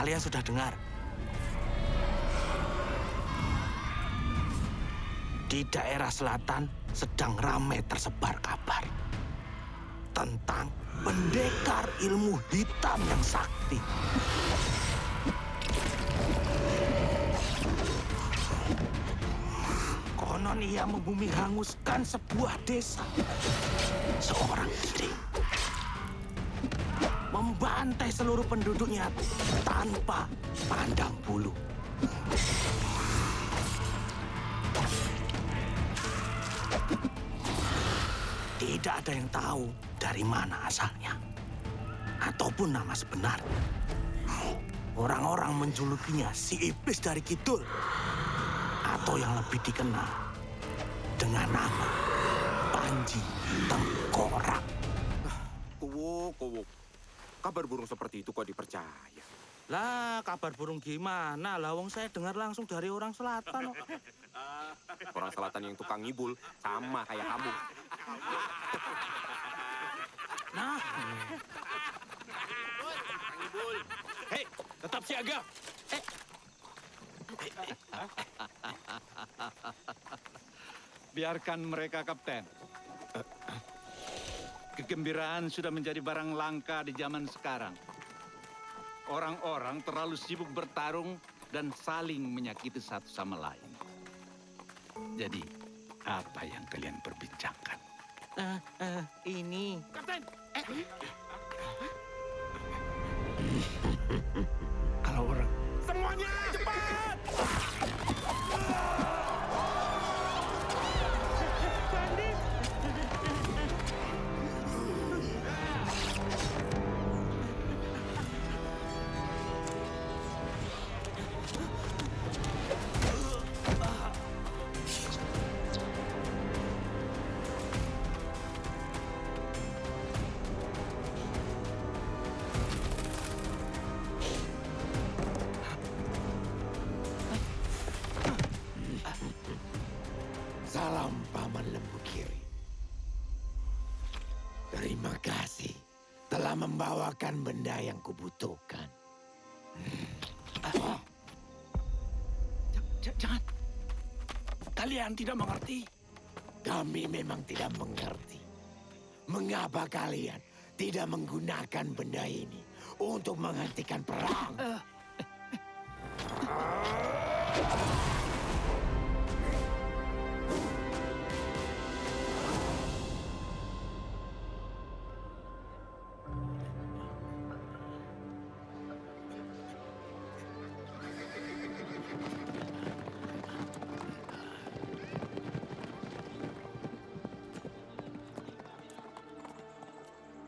kalian sudah dengar? Di daerah selatan sedang ramai tersebar kabar tentang pendekar ilmu hitam yang sakti. Konon ia membumi hanguskan sebuah desa. Seorang diri membantai seluruh penduduknya tanpa pandang bulu. Tidak ada yang tahu dari mana asalnya, ataupun nama sebenarnya. Orang-orang menjulukinya si iblis dari kidul, atau yang lebih dikenal dengan nama Panji Tengkorak. Kuwuk. Kabar burung seperti itu kok dipercaya? Lah, kabar burung gimana? Lah, wong saya dengar langsung dari orang selatan. Orang selatan yang tukang ngibul sama kayak kamu. Nah, Hei, tetap siaga. Biarkan mereka, Kapten. Kegembiraan sudah menjadi barang langka di zaman sekarang. Orang-orang terlalu sibuk bertarung dan saling menyakiti satu sama lain. Jadi, apa yang kalian perbincangkan? ini. Kapten! Kalau orang... Semuanya, cepat! Salam Paman Lembu Kiri. Terima kasih telah membawakan benda yang kubutuhkan. Jangan. Kalian tidak mengerti. Kami memang tidak mengerti. Mengapa kalian tidak menggunakan benda ini untuk menghentikan perang?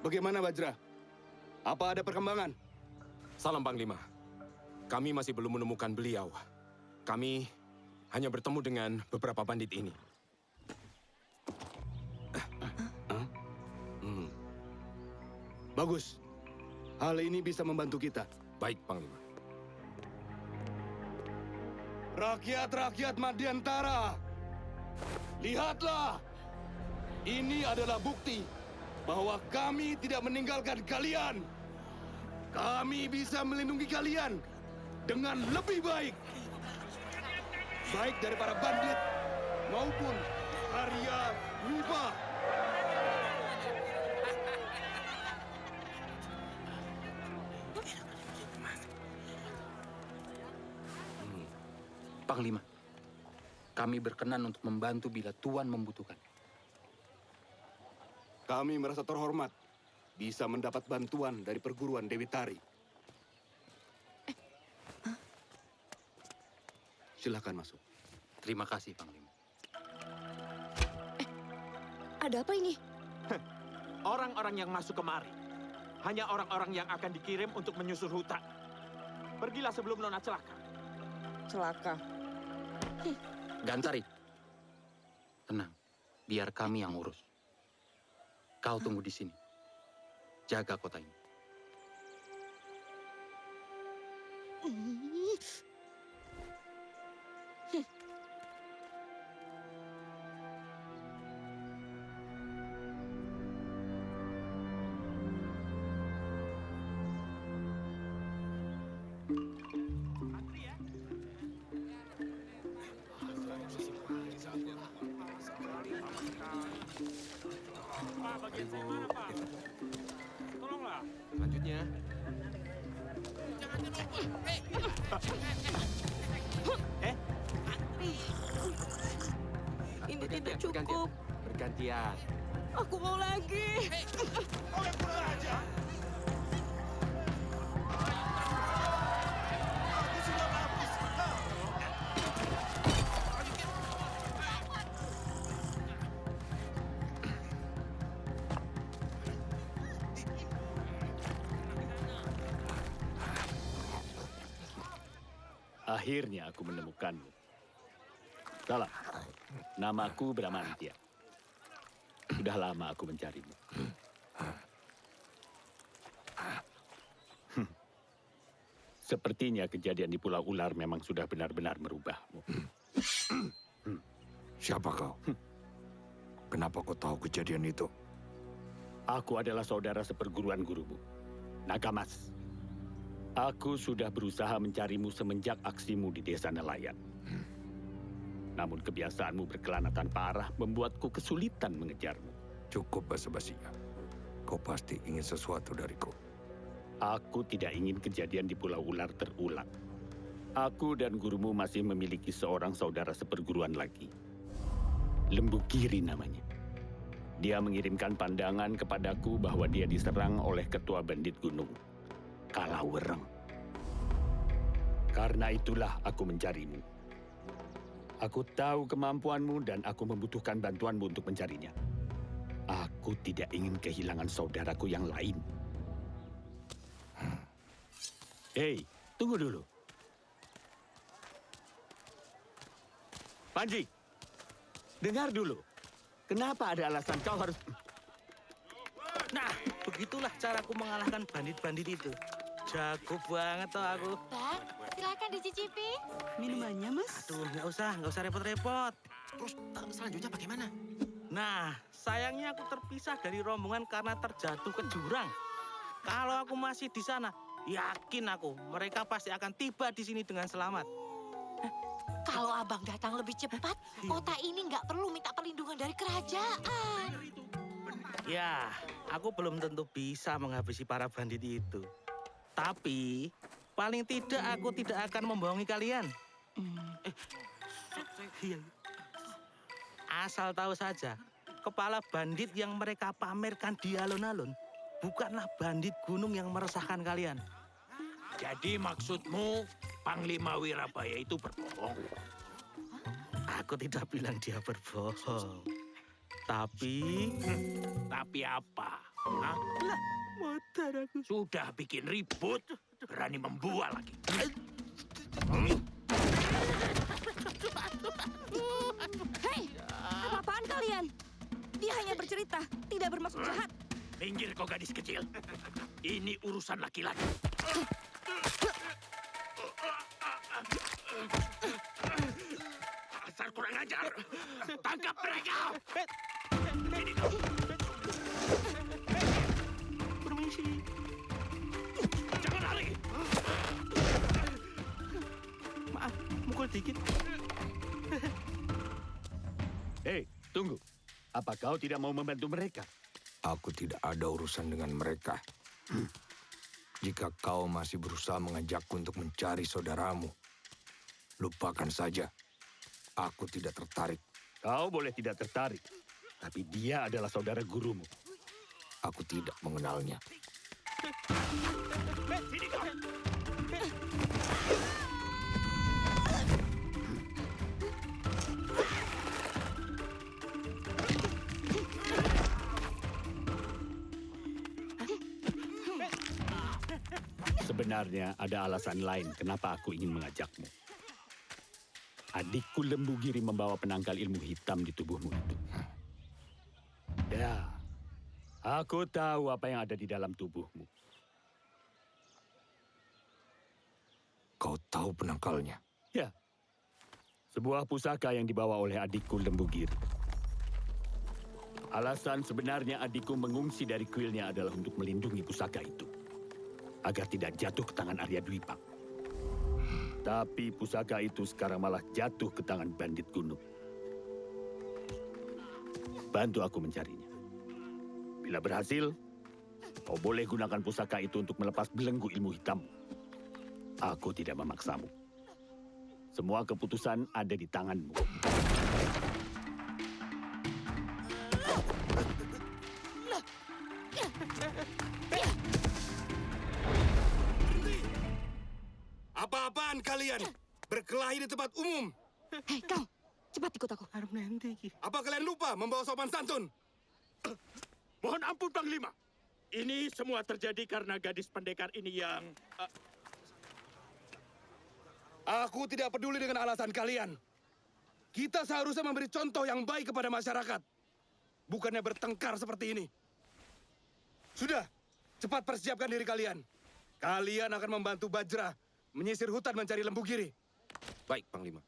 Bagaimana, Bajra? Apa ada perkembangan? Salam Panglima. Kami masih belum menemukan beliau. Kami hanya bertemu dengan beberapa bandit ini. Bagus. Hal ini bisa membantu kita. Baik, Panglima. Rakyat-rakyat Madiantara, lihatlah. Ini adalah bukti bahwa kami tidak meninggalkan kalian. Kami bisa melindungi kalian dengan lebih baik. Baik dari para bandit maupun Arya Wiba. Panglima, kami berkenan untuk membantu bila Tuan membutuhkan. Kami merasa terhormat bisa mendapat bantuan dari perguruan Dewi Tari. Silakan masuk. Terima kasih, Panglima. Ada apa ini? Orang-orang yang masuk kemari hanya orang-orang yang akan dikirim untuk menyusur hutan. Pergilah sebelum Nona celaka. Celaka. Gantari, tenang. Biar kami yang urus. Kau tunggu di sini. Jaga kota ini. Pak, bagian saya mana, Pak? Tolonglah. Selanjutnya, Ini tidak bergantian. cukup. Bergantian. Aku mau lagi. Akhirnya aku menemukanmu. Salam, namaku Bramantya. Sudah lama aku mencarimu. Sepertinya kejadian di Pulau Ular memang sudah benar-benar merubahmu. Siapa kau? Kenapa kau tahu kejadian itu? Aku adalah saudara seperguruan gurumu, Nagamas. Aku sudah berusaha mencarimu semenjak aksimu di desa nelayan. Namun kebiasaanmu berkelana tanpa arah membuatku kesulitan mengejarmu. Cukup basa-basinya. Kau pasti ingin sesuatu dariku. Aku tidak ingin kejadian di Pulau Ular terulang. Aku dan gurumu masih memiliki seorang saudara seperguruan lagi. Lembu Kiri namanya. Dia mengirimkan pandangan kepadaku bahwa dia diserang oleh ketua bandit gunung, Kalawereng. Karena itulah aku mencarimu. Aku tahu kemampuanmu dan aku membutuhkan bantuanmu untuk mencarinya. Aku tidak ingin kehilangan saudaraku yang lain. Hei, tunggu dulu. Panji, dengar dulu. Kenapa ada alasan kau harus... Nah, begitulah caraku mengalahkan bandit-bandit itu. Jago banget toh aku. Bang, silakan dicicipi. Minumannya, Mas? Aduh, nggak usah repot-repot. Terus selanjutnya bagaimana? Nah, sayangnya aku terpisah dari rombongan karena terjatuh ke jurang. Kalau aku masih di sana, yakin aku mereka pasti akan tiba di sini dengan selamat. Kalau abang datang lebih cepat, kota ini nggak perlu minta perlindungan dari kerajaan. Ya, aku belum tentu bisa menghabisi para bandit itu. Tapi, paling tidak aku tidak akan membohongi kalian. Iya. Asal tahu saja, kepala bandit yang mereka pamerkan di alun-alun bukanlah bandit gunung yang meresahkan kalian. Jadi maksudmu Panglima Wirabaya itu berbohong? Aku tidak bilang dia berbohong. Tapi... Tapi apa? Hah? Lah, modar aku. Sudah bikin ribut, berani membual lagi. Hei, apa-apaan kalian? Dia hanya bercerita, tidak bermaksud jahat. Minggir kau gadis kecil. Ini urusan laki-laki. Asal kurang ajar. Tangkap mereka. Ini kau. Permisi. Jangan lari. Maaf, mukul dikit. Hei, tunggu. Apa kau tidak mau membantu mereka? Aku tidak ada urusan dengan mereka. Jika kau masih berusaha mengajakku untuk mencari saudaramu, lupakan saja. Aku tidak tertarik. Kau boleh tidak tertarik, tapi dia adalah saudara gurumu. Aku tidak mengenalnya. Sini kau. Sebenarnya ada alasan lain kenapa aku ingin mengajakmu. Adikku Lembu Giri membawa penangkal ilmu hitam di tubuhmu itu. Ya, aku tahu apa yang ada di dalam tubuhmu. Kau tahu penangkalnya? Ya, sebuah pusaka yang dibawa oleh adikku Lembu Giri. Alasan sebenarnya adikku mengungsi dari kuilnya adalah untuk melindungi pusaka itu, agar tidak jatuh ke tangan Arya Dwipa. Tapi pusaka itu sekarang malah jatuh ke tangan bandit gunung. Bantu aku mencarinya. Bila berhasil, kau boleh gunakan pusaka itu untuk melepas belenggu ilmu hitammu. Aku tidak memaksamu. Semua keputusan ada di tanganmu. Apa-apaan kalian? Berkelahi di tempat umum. Hei, kau. Cepat ikut aku. Arep nanti iki. Apa kalian lupa membawa sopan santun? Mohon ampun, Panglima. Ini semua terjadi karena gadis pendekar ini yang... Aku tidak peduli dengan alasan kalian. Kita seharusnya memberi contoh yang baik kepada masyarakat. Bukannya bertengkar seperti ini. Sudah, cepat persiapkan diri kalian. Kalian akan membantu Bajra menyisir hutan mencari lembu giri. Baik, Panglima.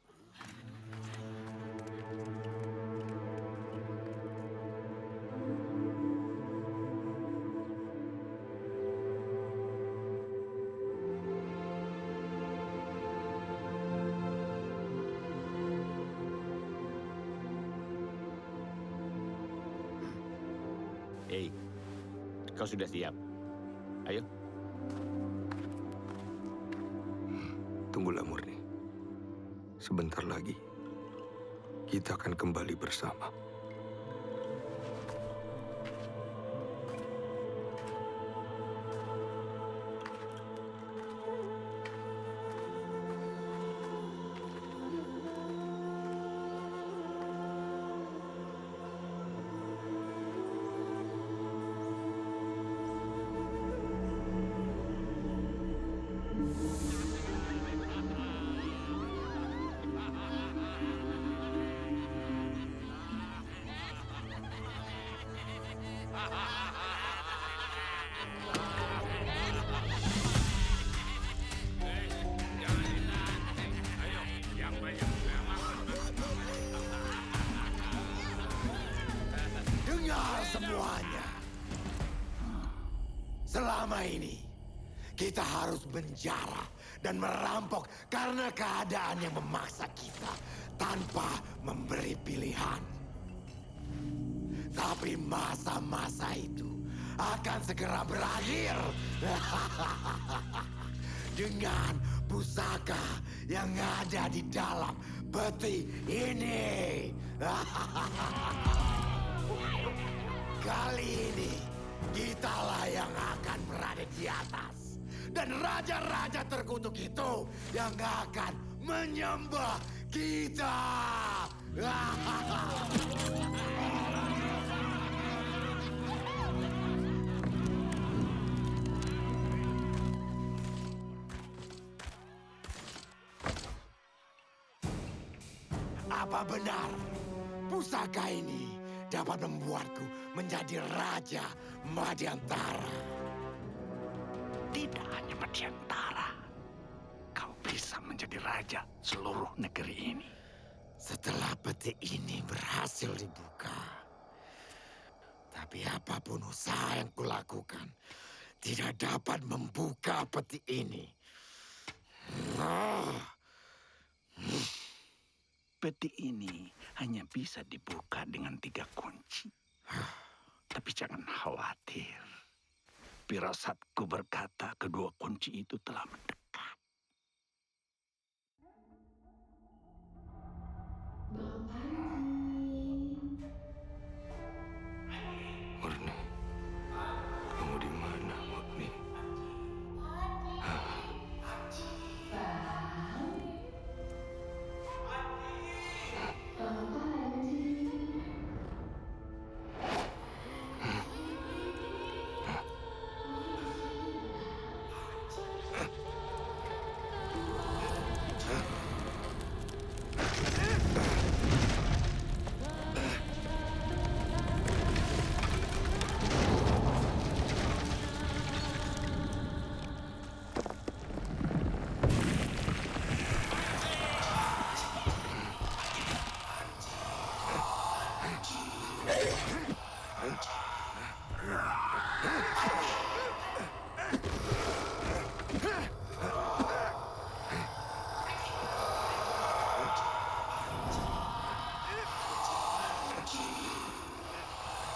Hei, kau sudah siap? Ayo. Tunggulah Murni. Sebentar lagi, kita akan kembali bersama. Dengar semuanya. Selama ini, kita harus menjara dan merampok karena keadaan yang memaksa kita tanpa memberi pilihan. Tapi masa-masa itu akan segera berakhir. Dengan pusaka yang ada di dalam peti ini. Kali ini, kitalah yang akan berada di atas. Dan raja-raja terkutuk itu yang akan menyembah kita. Apa benar pusaka ini dapat membuatku menjadi Raja Madyantara? Tidak hanya Madyantara, kau bisa menjadi raja seluruh negeri ini. Setelah peti ini berhasil dibuka, tapi apapun usaha yang kulakukan tidak dapat membuka peti ini. Peti ini hanya bisa dibuka dengan 3 kunci. Tapi jangan khawatir. Firasatku berkata kedua kunci itu telah mendekat. Murni, kamu di mana, Murni?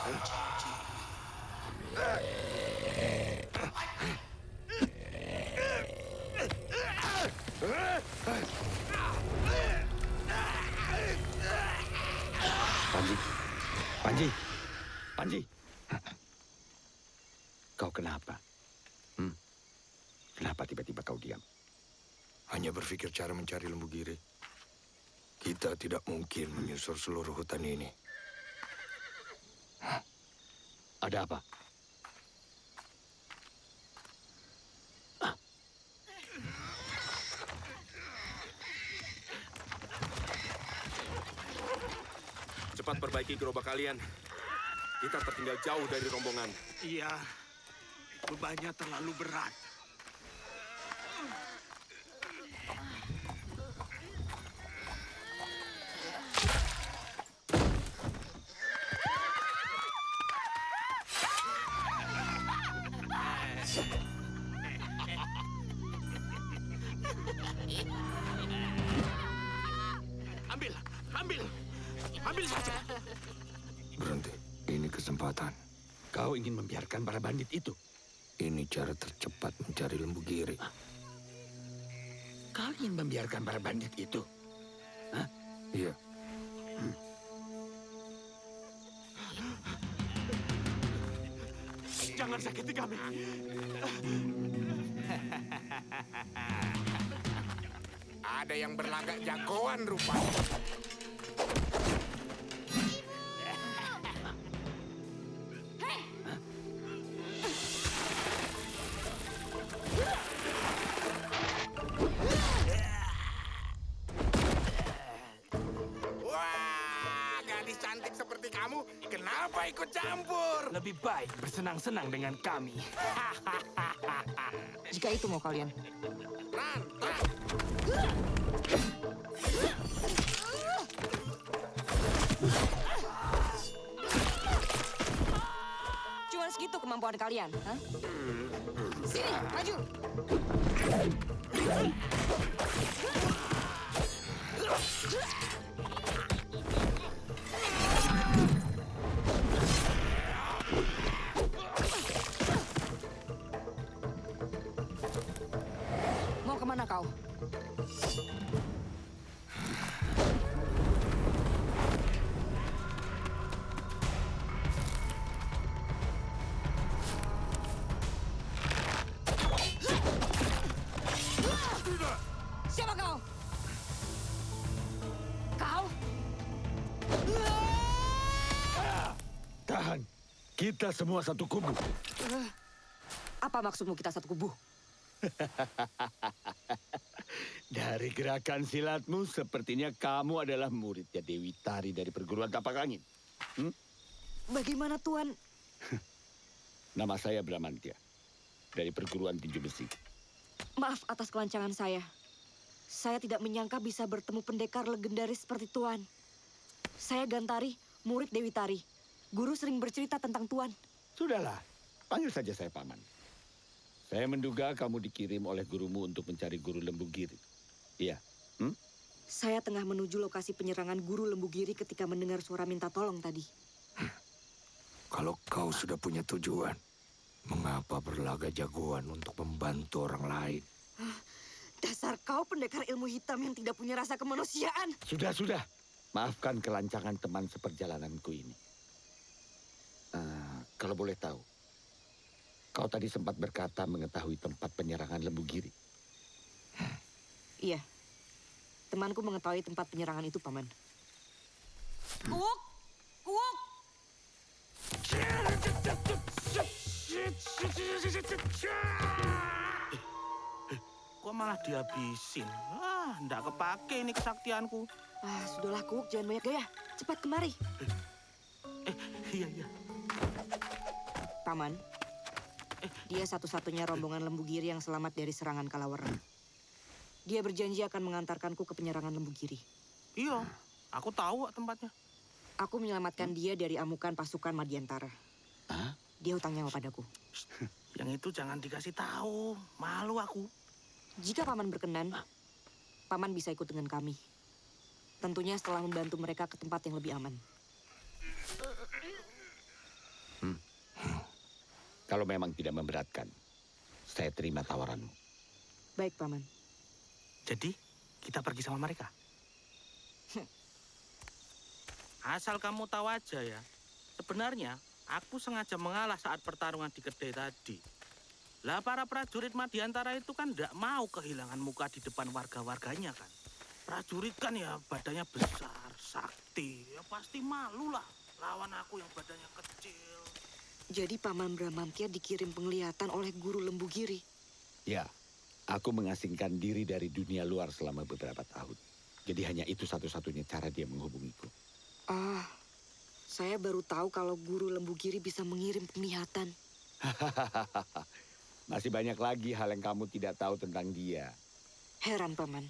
Panji, Panji, Panji. Kau kenapa? Kenapa tiba-tiba kau diam? Hanya berpikir cara mencari lembu giri. Kita tidak mungkin menyusur seluruh hutan ini. Ada apa? Cepat perbaiki gerobak kalian. Kita tertinggal jauh dari rombongan. Iya, bebannya terlalu berat. Ambil saja. Berhenti. Ini kesempatan. Kau ingin membiarkan para bandit itu? Ini cara tercepat mencari lembu giri. Kau ingin membiarkan para bandit itu? Hah? Iya. Jangan sakiti kami. Ada yang berlagak jagoan rupanya. Wah, gadis cantik seperti kamu, kenapa ikut campur? Lebih baik bersenang-senang dengan kami. Jika itu mau kalian. Cuman segitu kemampuan kalian, hah? Sini, maju! Mau kemana kau? Siapa kau? Kau? Tahan. Kita semua satu kubu. Apa maksudmu kita satu kubu? Dari gerakan silatmu, sepertinya kamu adalah muridnya Dewi Tari dari perguruan Tapak Angin. Bagaimana, Tuan? Nama saya Bramantya, dari perguruan tinju besi. Maaf atas kelancangan saya. Saya tidak menyangka bisa bertemu pendekar legendaris seperti Tuan. Saya Gantari, murid Dewi Tari. Guru sering bercerita tentang Tuan. Sudahlah, panggil saja saya Paman. Saya menduga kamu dikirim oleh gurumu untuk mencari guru lembu giri. Iya. Saya tengah menuju lokasi penyerangan guru lembu giri ketika mendengar suara minta tolong tadi. Kalau kau sudah punya tujuan, mengapa berlaga jagoan untuk membantu orang lain? Dasar kau pendekar ilmu hitam yang tidak punya rasa kemanusiaan. Sudah. Maafkan kelancangan teman seperjalananku ini. Kalau boleh tahu, kau tadi sempat berkata mengetahui tempat penyerangan lembu giri. Iya. Temanku mengetahui tempat penyerangan itu, Paman. Kuok! Kuok! Kok malah dihabisin? Nggak kepake ini kesaktianku. Sudahlah, Kuok. Jangan banyak gaya. Cepat kemari. Iya. Paman, dia satu-satunya rombongan lembu giri yang selamat dari serangan Kalawaran. Dia berjanji akan mengantarkanku ke penyerangan lembu giri. Iya, aku tahu tempatnya. Aku menyelamatkan dia dari amukan pasukan Madiantara. Dia hutang nyawa padaku. Yang itu jangan dikasih tahu, malu aku. Jika Paman berkenan, Paman bisa ikut dengan kami. Tentunya setelah membantu mereka ke tempat yang lebih aman. Kalau memang tidak memberatkan, saya terima tawaranmu. Baik, Paman. Jadi, kita pergi sama mereka. Asal kamu tahu aja ya, sebenarnya aku sengaja mengalah saat pertarungan di kedai tadi. Lah para prajurit Madiantara itu kan tidak mau kehilangan muka di depan warga-warganya kan. Prajurit kan ya badannya besar, sakti. Ya pasti malu lah lawan aku yang badannya kecil. Jadi Paman Bramantya dikirim penglihatan oleh guru Lembu Giri. Ya, aku mengasingkan diri dari dunia luar selama beberapa tahun. Jadi hanya itu satu-satunya cara dia menghubungiku. Ah, saya baru tahu kalau guru Lembu Giri bisa mengirim penglihatan. Masih banyak lagi hal yang kamu tidak tahu tentang dia. Heran, Paman.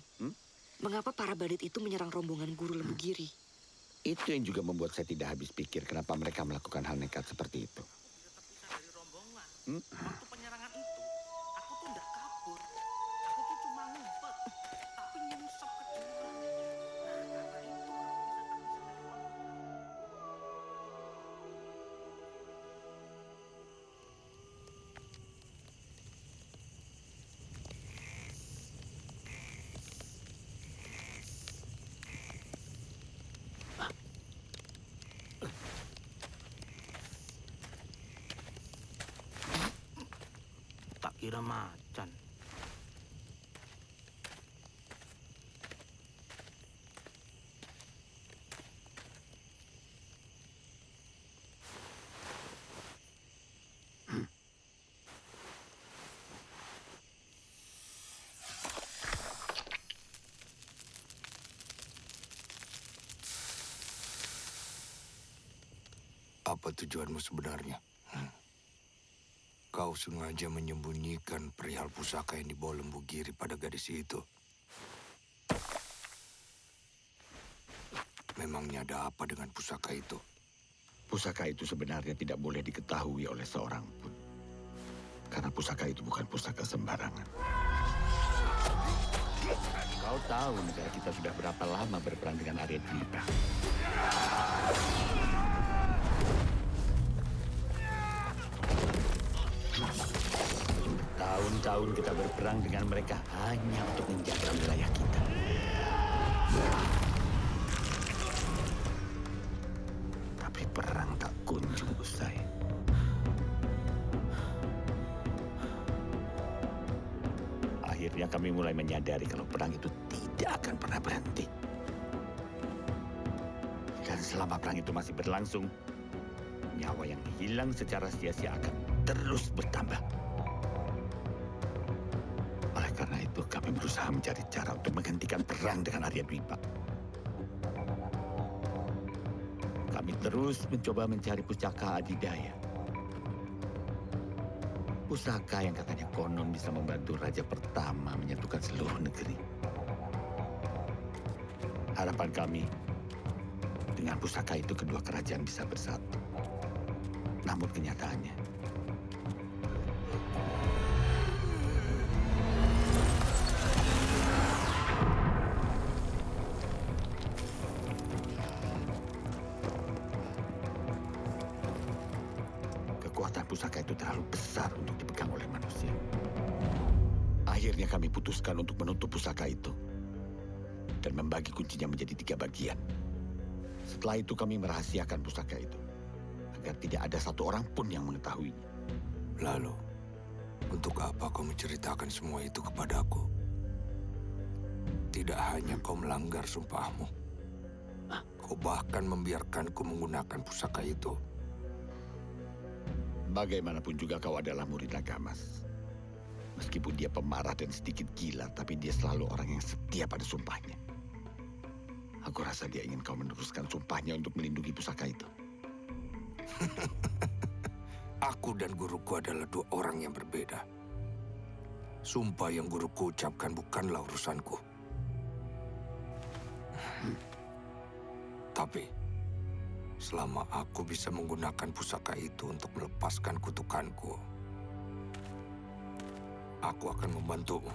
Mengapa para bandit itu menyerang rombongan guru Lembu Giri? Itu yang juga membuat saya tidak habis pikir kenapa mereka melakukan hal nekat seperti itu. Terpisah dari rombongan. Waktu penyerangan itu, aku tuh tidak kabur. Aku tuh cuma ngumpet, tapi nyungsep ke jurang. Nah, karena itu aku bisa terpisah dari rombongan. Tak kira macan. Apa tujuanmu sebenarnya? Kau sengaja menyembunyikan perihal pusaka yang dibawa Lembu Giri pada gadis itu. Memangnya ada apa dengan pusaka itu? Pusaka itu sebenarnya tidak boleh diketahui oleh seorang pun. Karena pusaka itu bukan pusaka sembarangan. Kau tahu negara kita sudah berapa lama berperang dengan Arya Dwipa? Tahun-tahun kita berperang dengan mereka hanya untuk menjaga wilayah kita. Tapi perang tak kunjung usai. Akhirnya kami mulai menyadari kalau perang itu tidak akan pernah berhenti. Dan selama perang itu masih berlangsung, nyawa yang hilang secara sia-sia akan terus bertambah. Oleh karena itu, kami berusaha mencari cara untuk menghentikan perang dengan Arya Dwipa. Kami terus mencoba mencari pusaka adidaya. Pusaka yang katanya konon bisa membantu raja pertama menyatukan seluruh negeri. Harapan kami, dengan pusaka itu kedua kerajaan bisa bersatu. Namun kenyataannya, kekuatan pusaka itu terlalu besar untuk dipegang oleh manusia. Akhirnya kami putuskan untuk menutup pusaka itu dan membagi kuncinya menjadi 3 bagian. Setelah itu kami merahasiakan pusaka itu agar tidak ada satu orang pun yang mengetahuinya. Lalu, untuk apa kau menceritakan semua itu kepadaku? Tidak hanya kau melanggar sumpahmu, kau bahkan membiarkanku menggunakan pusaka itu. Bagaimanapun juga kau adalah murid Nagamas. Meskipun dia pemarah dan sedikit gila, tapi dia selalu orang yang setia pada sumpahnya. Aku rasa dia ingin kau meneruskan sumpahnya untuk melindungi pusaka itu. Aku dan guruku adalah 2 orang yang berbeda. Sumpah yang guruku ucapkan bukanlah urusanku. Tapi, selama aku bisa menggunakan pusaka itu untuk melepaskan kutukanku, aku akan membantumu.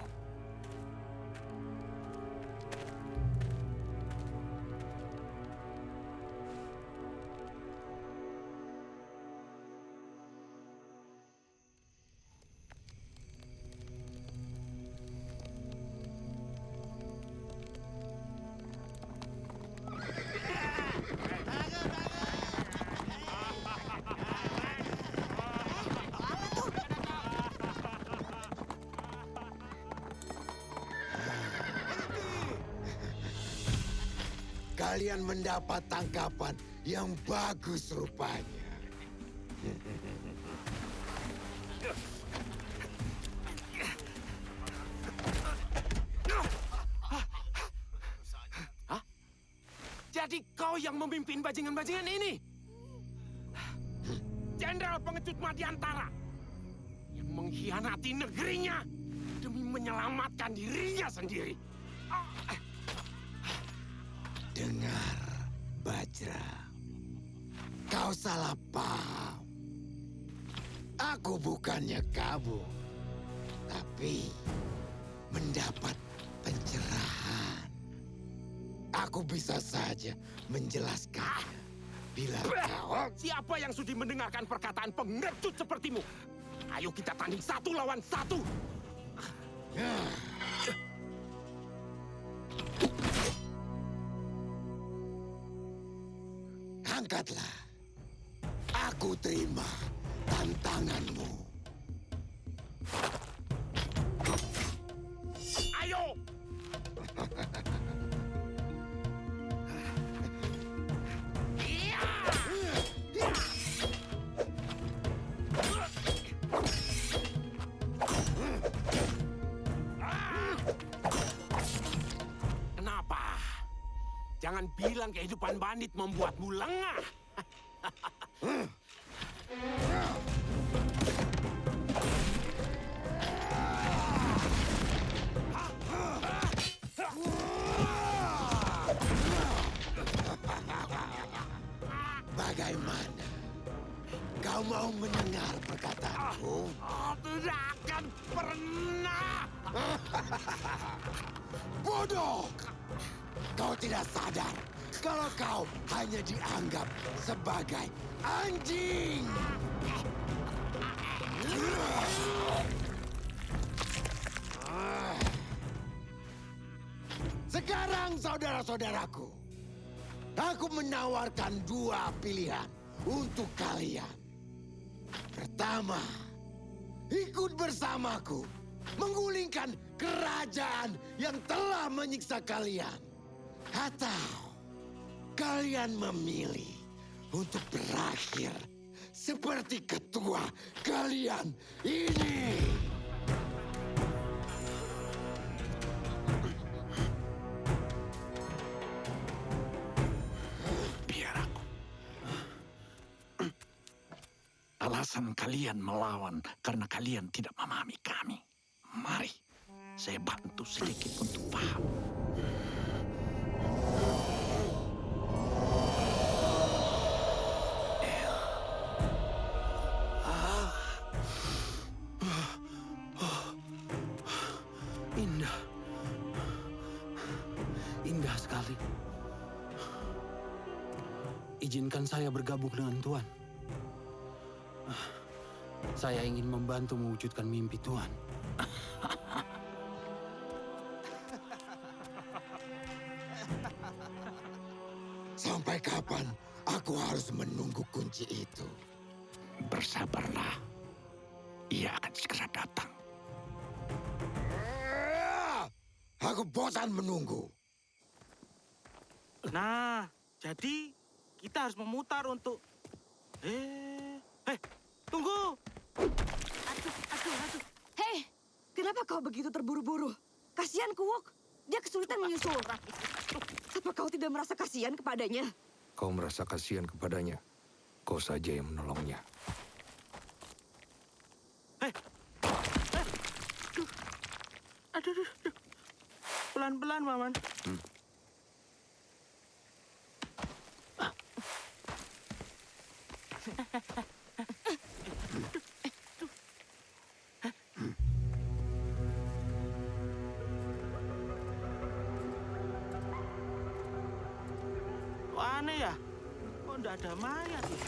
kalian mendapat tangkapan yang bagus rupanya. Jadi kau yang memimpin bajingan-bajingan ini? Jenderal pengecut Madiantara yang mengkhianati negerinya demi menyelamatkan dirinya sendiri. Dengar, Bajra. Kau salah paham. Aku bukannya kabur, tapi mendapat pencerahan. Aku bisa saja menjelaskan bila kau... Siapa yang sudi mendengarkan perkataan pengecut sepertimu? Ayo kita tanding 1 lawan 1. Angkatlah. Aku terima tantanganmu. Ayo! Kenapa? Jangan bilang kehidupan bandit membuatmu lengah. Bagaimana? Kau mau mendengar perkataanku? Tidak akan pernah. Bodoh! Kau tidak sadar kalau kau hanya dianggap sebagai anjing. Sekarang, saudara-saudaraku, aku menawarkan 2 pilihan untuk kalian. Pertama, ikut bersamaku menggulingkan kerajaan yang telah menyiksa kalian. Atau kalian memilih untuk berakhir seperti ketua kalian ini. Biar aku. Alasan kalian melawan karena kalian tidak memahami kami. Mari, saya bantu sedikit untuk paham. Indah. Indah sekali. Izinkan saya bergabung dengan Tuan. Saya ingin membantu mewujudkan mimpi Tuan. Sampai kapan aku harus menunggu kunci itu? Bersabarlah. Ia akan segera datang. Aku bosan menunggu. Nah, jadi kita harus memutar untuk... tunggu! Aduh. Hei, kenapa kau begitu terburu-buru? Kasihan Kuwok, dia kesulitan menyusul. Apa kau tidak merasa kasihan kepadanya? Kau merasa kasihan kepadanya. Kau saja yang menolongnya. Aduh. Pelan-pelan, Maman. Kok aneh ya? Kok nggak ada mayat ya?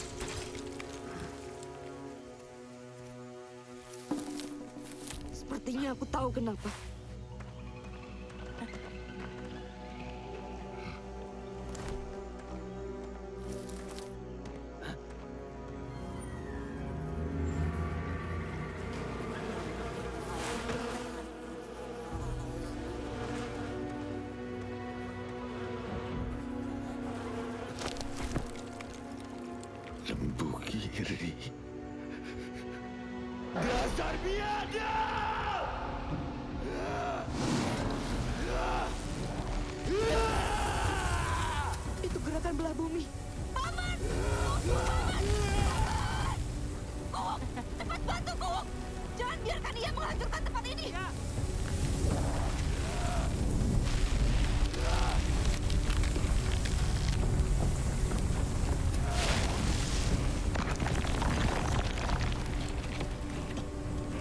Sepertinya aku tahu kenapa. Lembu Kiri. Dasar biadab! Itu gerakan belah bumi. Paman! Kuwok, cepat bantu Kuwok! Jangan biarkan ia menghancurkan tempat ini!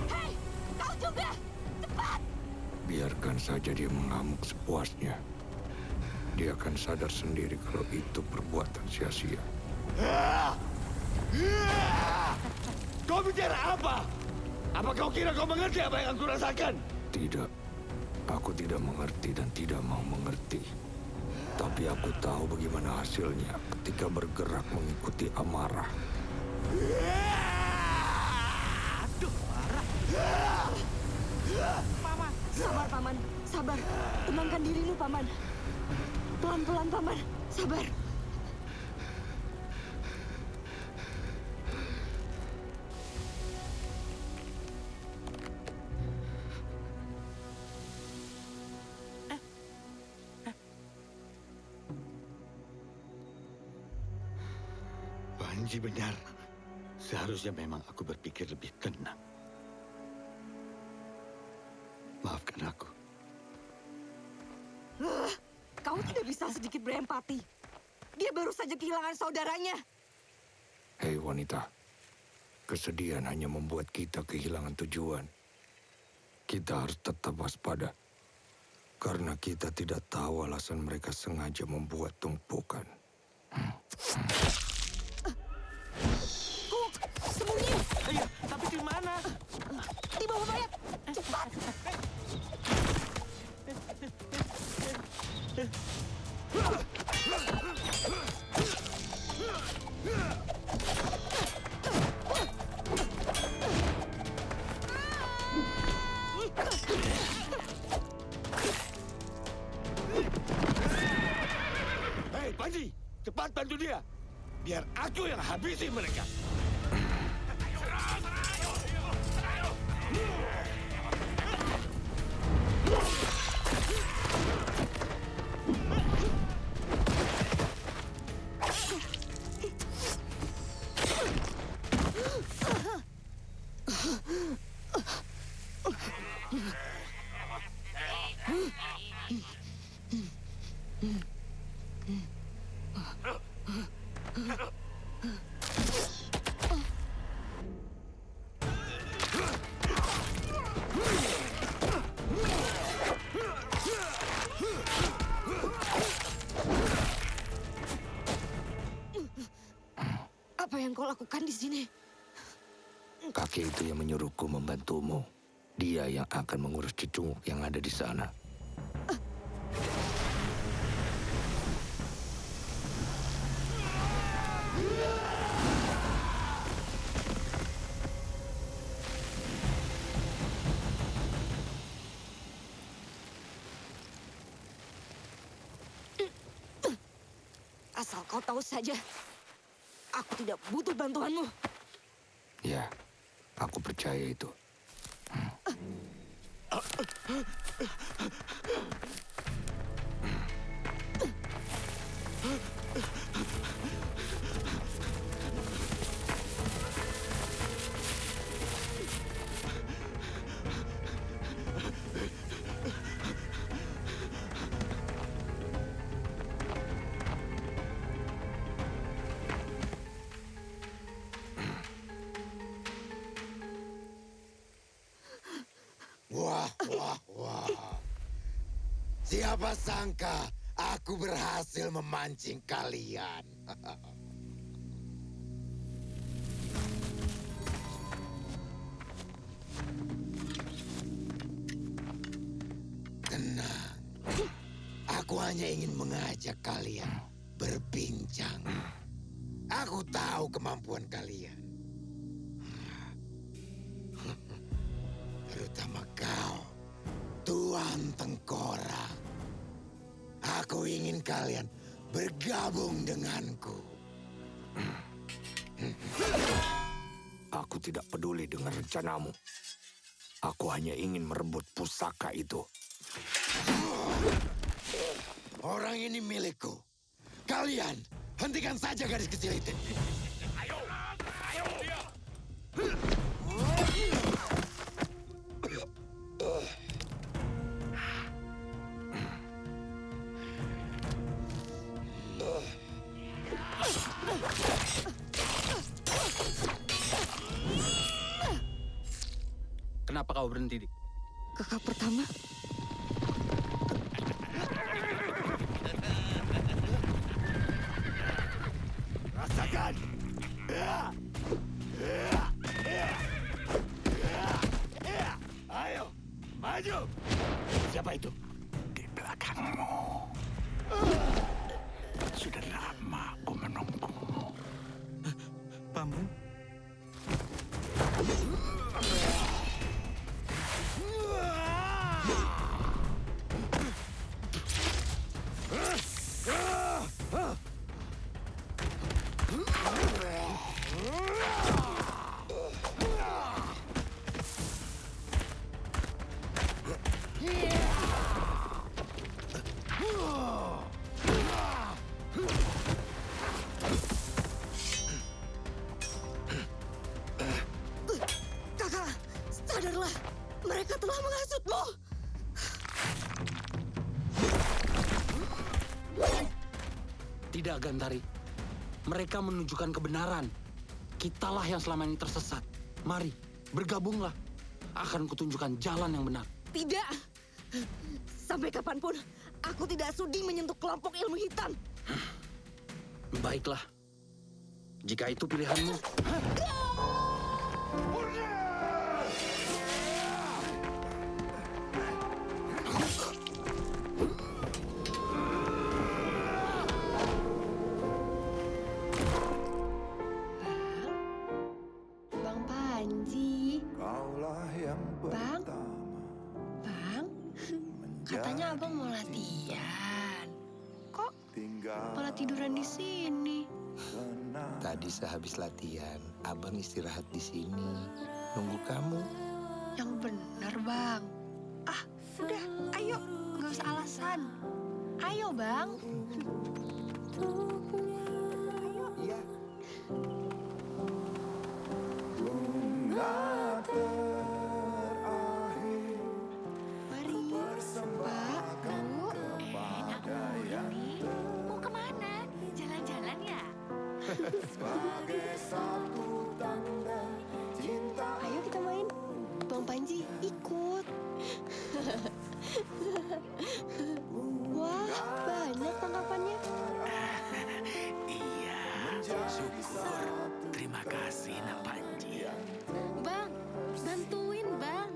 Hei, kau juga! Cepat! Biarkan saja dia mengamuk sepuasnya. Dia akan sadar sendiri kalau itu perbuatan sia-sia. Kau bicara apa? Apa kau kira kau mengerti apa yang aku rasakan? Tidak, aku tidak mengerti dan tidak mau mengerti. Tapi aku tahu bagaimana hasilnya ketika bergerak mengikuti amarah. Sabar, Paman. Sabar. Tenangkan dirimu, Paman. Pelan-pelan, Paman. Sabar. Panji benar. Seharusnya memang aku berpikir lebih tenang. Maafkan aku. Kau tidak bisa sedikit berempati. Dia baru saja kehilangan saudaranya. Hei wanita, kesedihan hanya membuat kita kehilangan tujuan. Kita harus tetap waspada. Karena kita tidak tahu alasan mereka sengaja membuat tumpukan. Kuwok, sembunyi. Iya, tapi di mana? Di bawah mayat. Cepat. Hei, Panji, cepat bantu dia. Biar aku yang habisi mereka. Apa yang kau lakukan di sini? Kakek itu yang menyuruhku membantumu. Dia yang akan mengurus cicunguk yang ada di sana. Asal kau tahu saja, aku tidak butuh bantuanmu. Ya, aku percaya itu. Wah, wah, wah. Siapa sangka aku berhasil memancing kalian. Tenang. Aku hanya ingin mengajak kalian berbincang. Aku tahu kemampuan kalian. Terutama kau, Tuan Tengkorak. Aku ingin kalian bergabung denganku. tidak peduli dengan rencanamu. Aku hanya ingin merebut pusaka itu. Orang ini milikku. Kalian, hentikan saja gadis kecil itu. Kenapa kau berhenti, Dik? Kakak pertama, Rasakan! Ayo, maju! Siapa itu? Di belakangmu. Sudah lama aku menunggumu. Bambu? kakak, sadarlah. Mereka telah menghasutmu. Tidak, Gantari. Mereka menunjukkan kebenaran. Kitalah yang selama ini tersesat. Mari, bergabunglah. Akan kutunjukkan jalan yang benar. Tidak. Sampai kapanpun, aku tidak sudi menyentuh kelompok ilmu hitam. Baiklah. Jika itu pilihanmu. Bang Panji. Bang? Bang? Katanya abang mau latihan. Kok malah tiduran di sini? Tadi sehabis latihan, abang istirahat di sini. Nunggu kamu. Yang bener, Bang. Ah, udah, ayo. Nggak usah alasan. Ayo, Bang. Iya. Mari, Pak, Bu. Mau kemana? Jalan-jalan ya? Ayo kita main. Bang Panji, ikut. Wah, banyak tangkapannya. Iya, syukur. Terima kasih, Nak Panji. Bang, bantuin bang.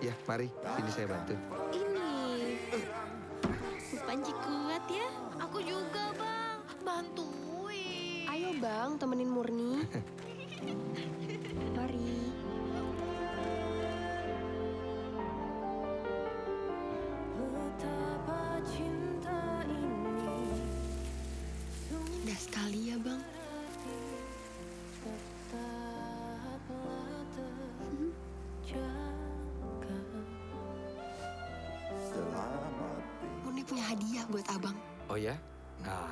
Ya, mari. Sini saya bantu. Ini. Panji kuat ya? Aku juga bang. Bantuin. Ayo, Bang, temenin Murni. Mari. Indah sekali ya, Bang. Murni punya hadiah buat abang. Oh ya? Nah,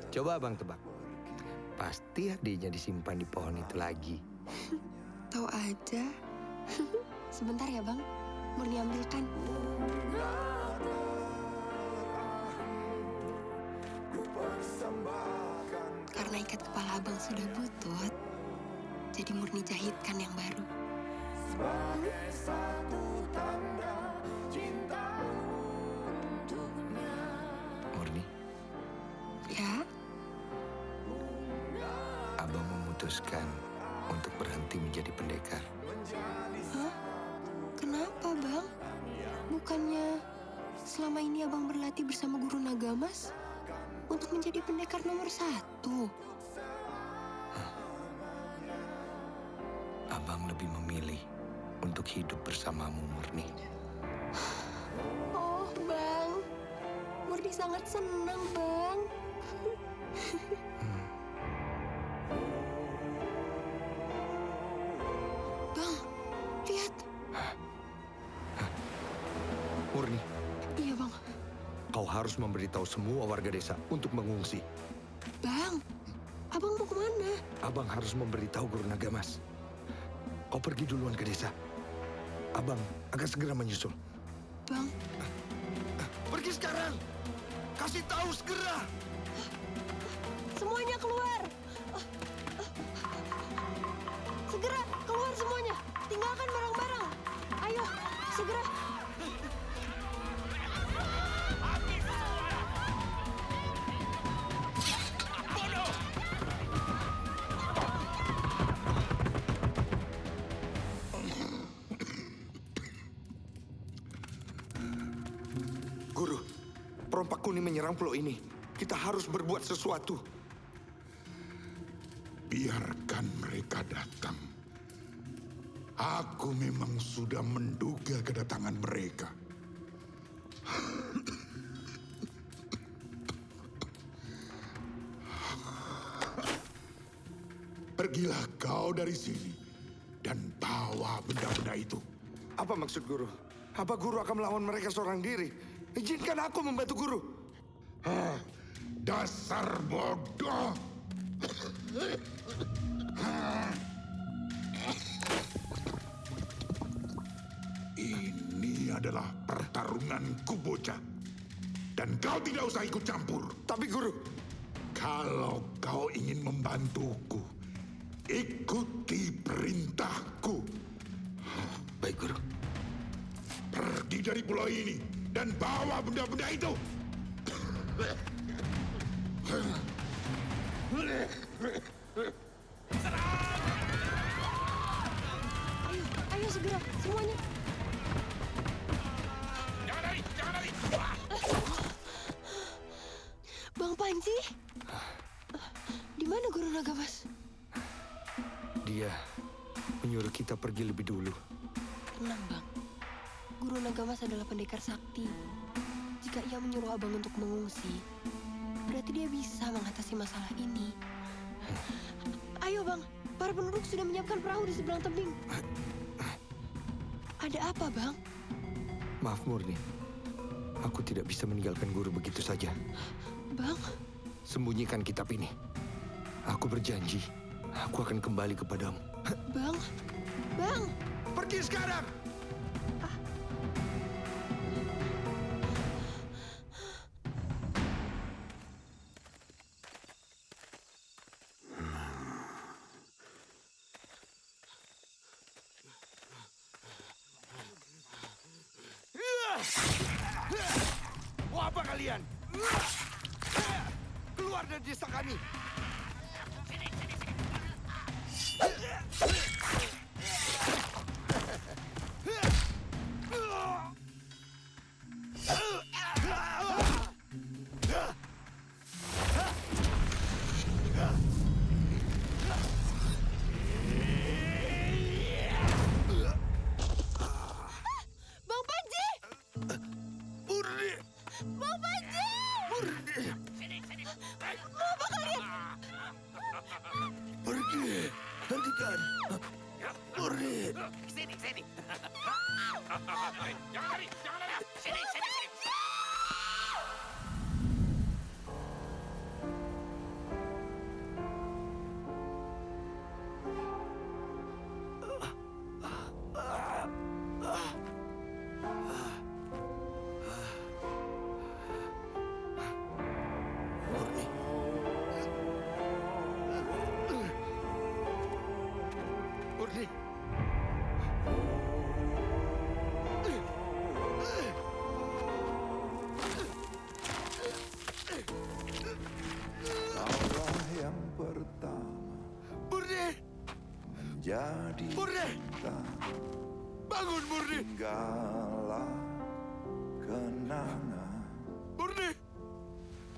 coba abang tebak. Pasti hadiahnya disimpan di pohon itu lagi. Tahu aja. Sebentar ya, Bang. Murni ambilkan. Karena ikat kepala abang sudah butut, jadi Murni jahitkan yang baru. Murni, Ya, abang memutuskan untuk berhenti menjadi pendekar. hah? Kenapa, Bang? Bukannya selama ini abang berlatih bersama guru Nagamas untuk menjadi pendekar nomor 1? Abang lebih memilih untuk hidup bersamamu, Murni. Oh, Bang. Murni sangat senang, Bang. Kau harus memberitahu semua warga desa untuk mengungsi. Bang, abang mau kemana? Abang harus memberitahu Guru Nagamas. Kau pergi duluan ke desa. Abang akan segera menyusul. Bang, Pergi sekarang. Kasih tahu segera. semuanya keluar. Segera keluar semuanya. Tinggalkan barang-barang. Ayo, segera. Guru, perompak kuning menyerang pulau ini. Kita harus berbuat sesuatu. Biarkan mereka datang. Aku memang sudah menduga kedatangan mereka. Pergilah kau dari sini dan bawa benda-benda itu. Apa maksud Guru? Apa Guru akan melawan mereka seorang diri? Izinkan aku membantu Guru. Dasar bodoh. Ini adalah pertarunganku, bocah. Dan kau tidak usah ikut campur. Tapi Guru, kalau kau ingin membantuku, ikuti perintahku. Baik, Guru. Pergi dari pulau ini dan bawa benda-benda itu. Ayo segera semuanya. Jangan lari, jangan lari. Bang Panji, di mana Guru Nagamas? Dia menyuruh kita pergi lebih dulu. Tenang, Bang. Guru Nagamas adalah pendekar sakti. Jika ia menyuruh abang untuk mengungsi, berarti dia bisa mengatasi masalah ini. Ayo, Bang. Para penduduk sudah menyiapkan perahu di seberang tebing. Ada apa, Bang? Maaf, Murni. Aku tidak bisa meninggalkan Guru begitu saja. Bang? Sembunyikan kitab ini. Aku berjanji, aku akan kembali kepadamu. Bang? Bang! Pergi sekarang! Mau apa kalian? Keluar dari desa kami. Bang Panji! Murni! Bang Panji! Murni! Mau apa kalian? Pergi! Hentikan! Murni! Sini, sini. Jangan lari, jangan lari. Sini, sini, sini. Murni! Kaulah yang pertama Murni! menjadi Murni! cinta. Bangun, Murni! Tinggallah kenangan. Murni!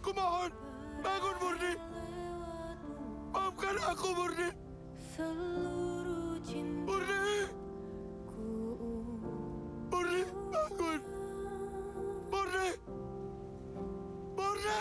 Kumohon! Bangun, Murni! Maafkan aku, Murni! Murni! Murni, bangun! Murni! Murni!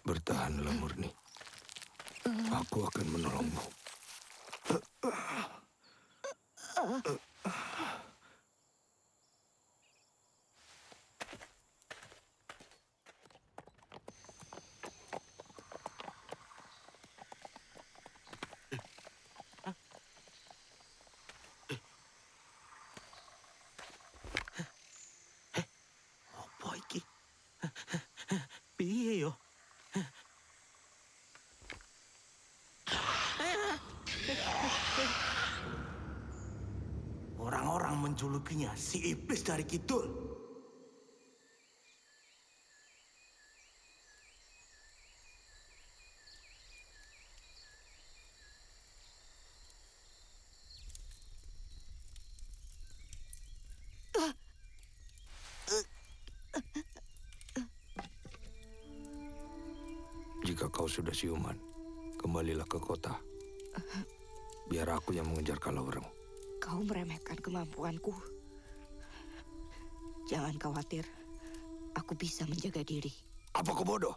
Bertahanlah, Murni. Aku akan menolongmu. Apa iki? Piye yo? Orang-orang menjulukinya si iblis dari kidul. Jika kau sudah siuman, kembalilah ke kota. Biar aku yang mengejar Kalawereng. Kau meremehkan kemampuanku. Jangan khawatir, aku bisa menjaga diri. Apa kau bodoh?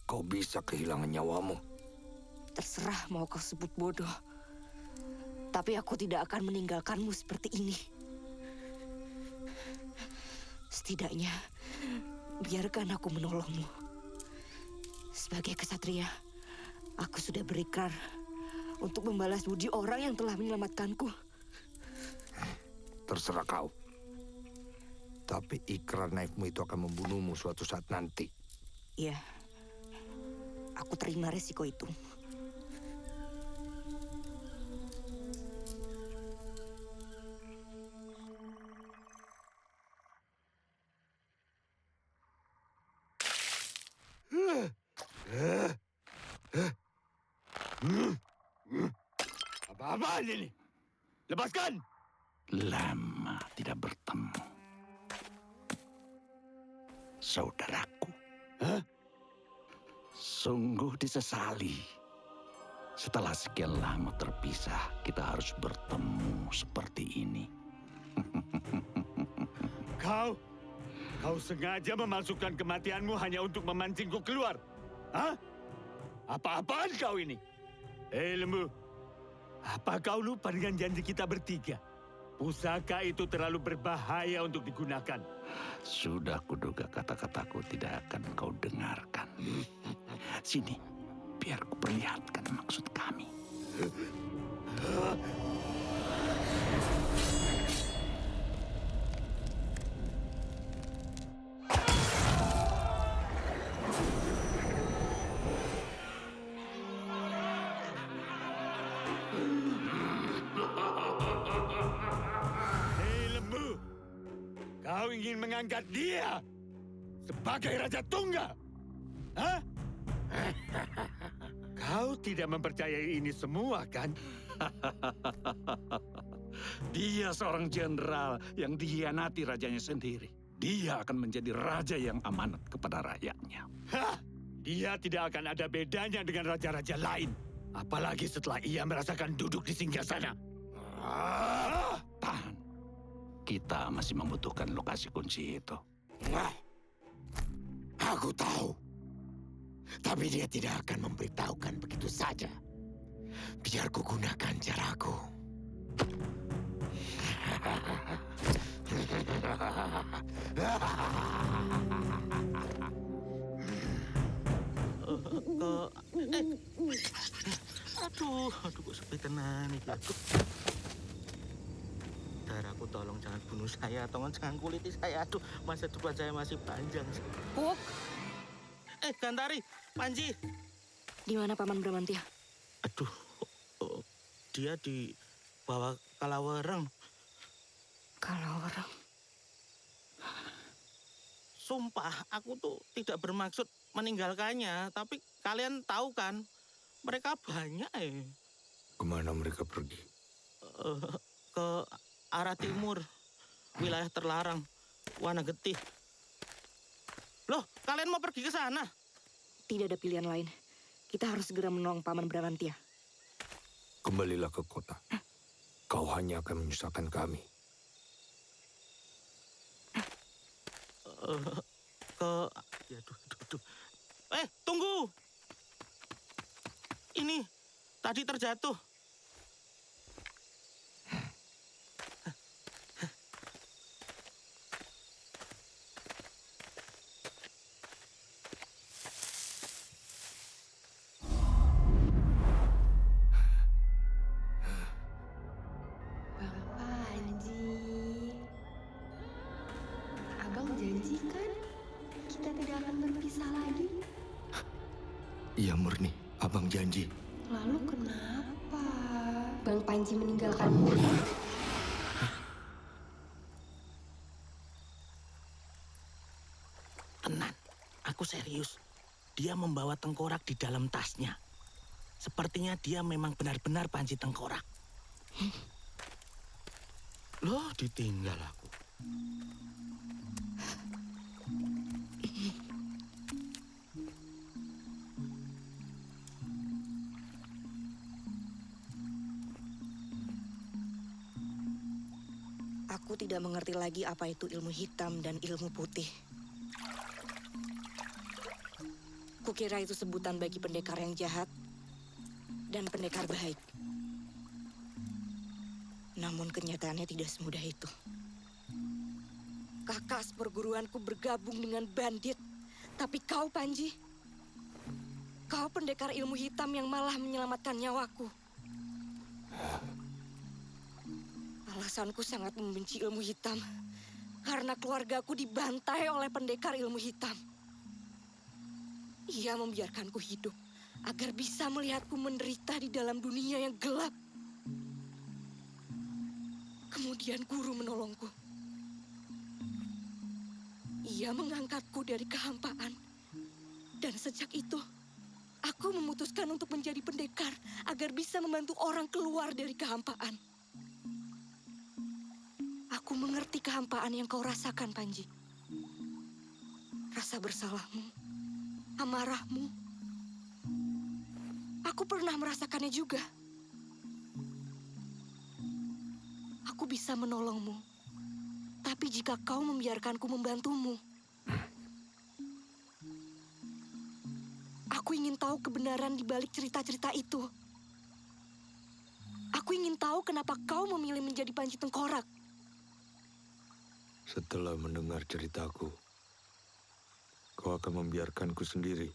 Kau bisa kehilangan nyawamu. Terserah mau kau sebut bodoh. Tapi aku tidak akan meninggalkanmu seperti ini. Setidaknya, biarkan aku menolongmu. Sebagai kesatria, aku sudah berikrar untuk membalas budi orang yang telah menyelamatkanku. Terserah kau. Tapi ikrar naifmu itu akan membunuhmu suatu saat nanti. Iya, aku terima resiko itu. Apa-apaan ini? Lepaskan! Lama tidak bertemu. Saudaraku. Hah? Sungguh disesali. Setelah sekian lama terpisah, kita harus bertemu seperti ini. Kau sengaja memasukkan kematianmu hanya untuk memancingku keluar. Hah? Apa-apaan kau ini? Hei lembu, apa kau lupa dengan janji kita bertiga? Pusaka itu terlalu berbahaya untuk digunakan. Sudah kuduga kata-kataku tidak akan kau dengarkan. Sini, biar kuperlihatkan maksud kami. Kau ingin mengangkat dia sebagai Raja Tunggal? Hah? Kau tidak mempercayai ini semua, kan? Dia seorang jenderal yang dikhianati rajanya sendiri. Dia akan menjadi raja yang amanat kepada rakyatnya. Hah! Dia tidak akan ada bedanya dengan raja-raja lain. Apalagi setelah ia merasakan duduk di singgasana. Tahan. Kita masih membutuhkan lokasi kunci itu. Nah, aku tahu. Tapi dia tidak akan memberitahukan begitu saja. Biar ku gunakan caraku. Aduh, kok sepi tenan iki. Saudaraku, tolong jangan bunuh saya, tolong jangan kuliti saya. Aduh, masa depan saya masih panjang. Puk! Gantari, Panji. Di mana Paman Bramantya? Aduh, dia dibawa Kalawereng. Kalawereng? Sumpah, aku tuh tidak bermaksud meninggalkannya. Tapi kalian tahu kan, mereka banyak Kemana mereka pergi? Ke arah timur, wilayah terlarang, Wanagetih. Loh, kalian mau pergi ke sana? Tidak ada pilihan lain. Kita harus segera menolong Paman Bramantya. Kembalilah ke kota. Kau hanya akan menyusahkan kami. ke... Aduh. Tunggu! Ini, tadi terjatuh. Bang Panji. Abang janji kan kita tidak akan berpisah lagi? Iya Murni, abang janji. Lalu kenapa Bang Panji meninggalkan Murni? Tenan, aku serius. Dia membawa tengkorak di dalam tasnya. Sepertinya dia memang benar-benar Panji Tengkorak. Loh, ditinggal aku. Aku tidak mengerti lagi apa itu ilmu hitam dan ilmu putih. Kukira itu sebutan bagi pendekar yang jahat dan pendekar baik. Namun kenyataannya tidak semudah itu. Kakak seperguruanku bergabung dengan bandit. Tapi kau, Panji, kau pendekar ilmu hitam yang malah menyelamatkan nyawaku. Alasanku sangat membenci ilmu hitam karena keluargaku dibantai oleh pendekar ilmu hitam. Ia membiarkanku hidup agar bisa melihatku menderita di dalam dunia yang gelap. Kemudian guru menolongku. Ia mengangkatku dari kehampaan. Dan sejak itu, aku memutuskan untuk menjadi pendekar agar bisa membantu orang keluar dari kehampaan. Aku mengerti kehampaan yang kau rasakan, Panji. Rasa bersalahmu, amarahmu. Aku pernah merasakannya juga. Aku bisa menolongmu. Tapi jika kau membiarkanku membantumu, aku ingin tahu kebenaran di balik cerita-cerita itu. Aku ingin tahu kenapa kau memilih menjadi Panji Tengkorak. Setelah mendengar ceritaku, kau akan membiarkanku sendiri.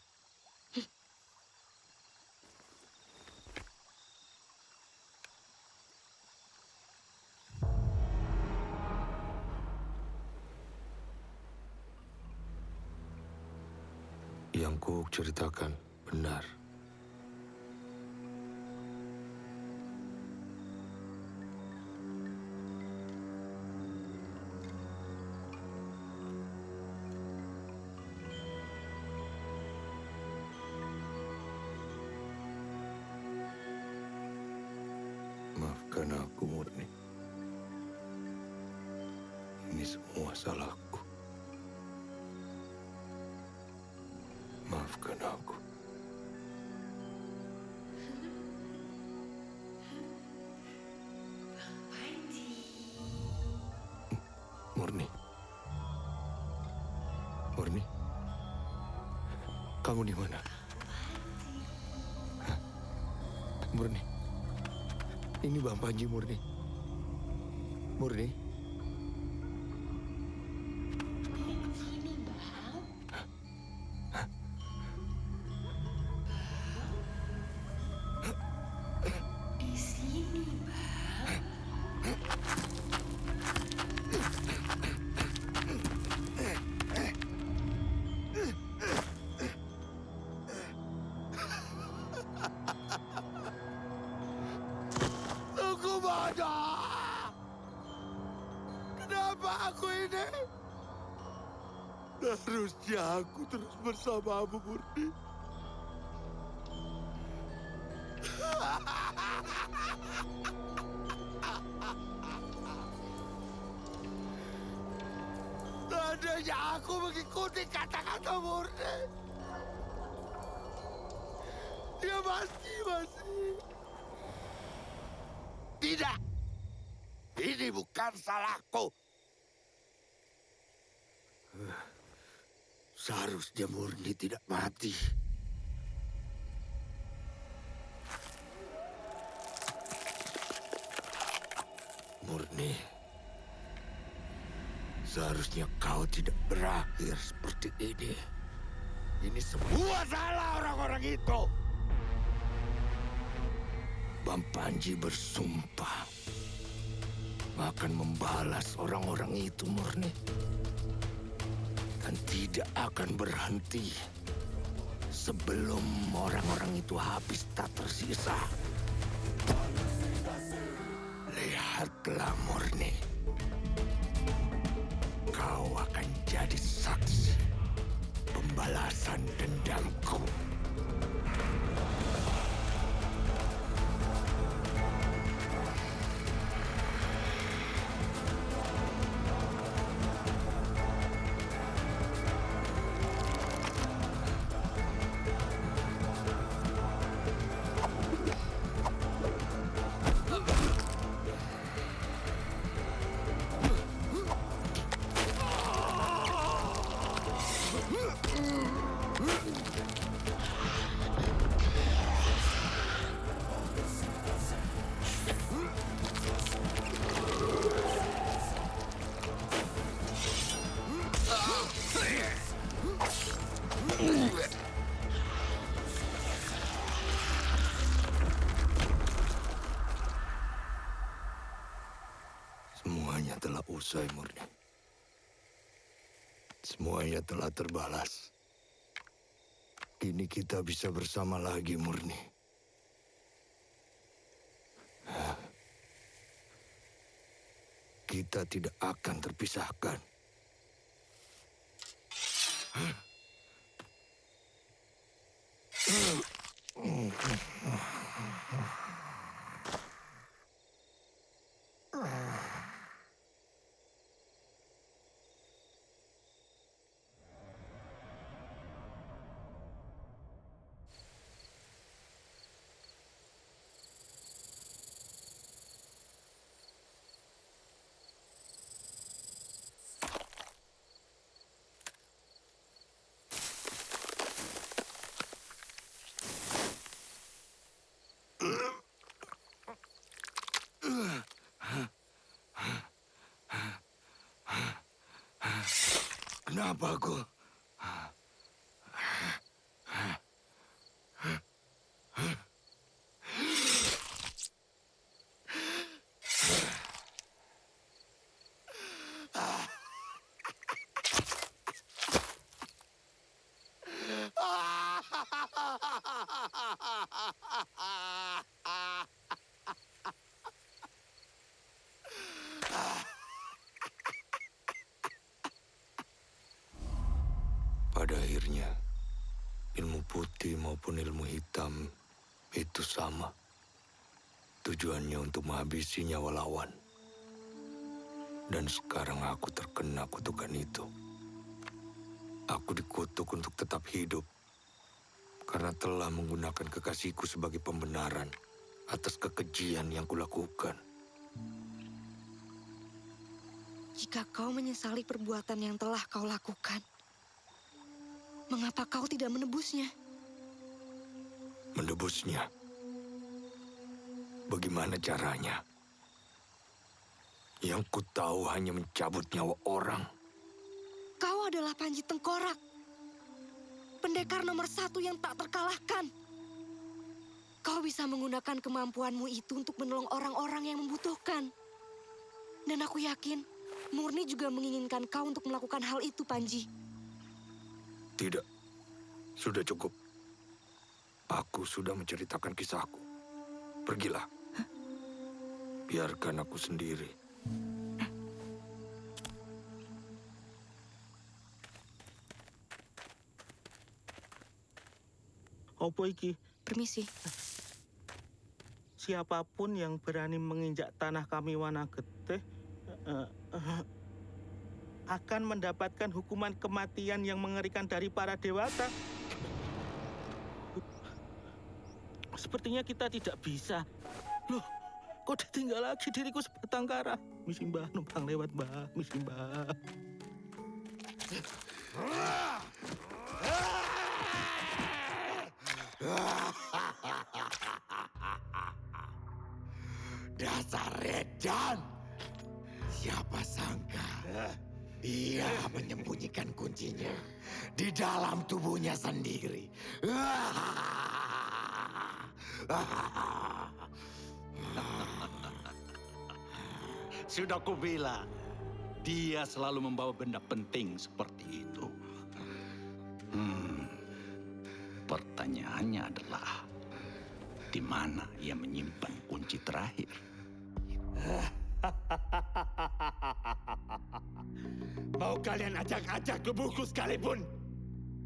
Yang ku ceritakan benar. Maafkan aku, Murni. Ini semua salahku. Maafkan aku. Murni. Murni. Kamu di mana? Hah? Murni. Ini Bang Panji, Murni. Murni. Aku bodoh. Kenapa aku ini? Harusnya aku terus bersamamu, Murni. Tandanya aku mengikuti kata-kata Murni. Dia masih. Tidak. Ini bukan salahku. Seharusnya Murni tidak mati. Murni, seharusnya kau tidak berakhir seperti ini. Ini semua salah orang-orang itu. Bang Panji bersumpah akan membalas orang-orang itu, Murni. Dan tidak akan berhenti sebelum orang-orang itu habis tak tersisa. Lihatlah, Murni. Kau akan jadi saksi pembalasan dendamku. Semuanya telah usai, Murni. Semuanya telah terbalas. Kini kita bisa bersama lagi, Murni. Kita tidak akan terpisahkan. Kenapa aku? Pada akhirnya, ilmu putih maupun ilmu hitam itu sama. Tujuannya untuk menghabisi nyawa lawan. Dan sekarang aku terkena kutukan itu. Aku dikutuk untuk tetap hidup karena telah menggunakan kekasihku sebagai pembenaran atas kekejian yang kulakukan. Jika kau menyesali perbuatan yang telah kau lakukan, mengapa kau tidak menebusnya? Menebusnya? Bagaimana caranya? Yang ku tahu hanya mencabut nyawa orang. Kau adalah Panji Tengkorak, pendekar nomor 1 yang tak terkalahkan. Kau bisa menggunakan kemampuanmu itu untuk menolong orang-orang yang membutuhkan. Dan aku yakin, Murni juga menginginkan kau untuk melakukan hal itu, Panji. Tidak. Sudah cukup. Aku sudah menceritakan kisahku. Pergilah. Biarkan aku sendiri. Opo iki? Permisi. Siapapun yang berani menginjak tanah kami Wanagetih akan mendapatkan hukuman kematian yang mengerikan dari para dewata. Sepertinya kita tidak bisa. Loh, kok ditinggal lagi diriku sebatang kara? Misi Mbah, numpang lewat Mbah. Misi Mbah. Dan siapa sangka dia menyembunyikan kuncinya di dalam tubuhnya sendiri. Sudah kubilang, dia selalu membawa benda penting seperti itu. Pertanyaannya adalah, di mana ia menyimpan kunci terakhir? Mau kalian acak-acak tubuhku sekalipun,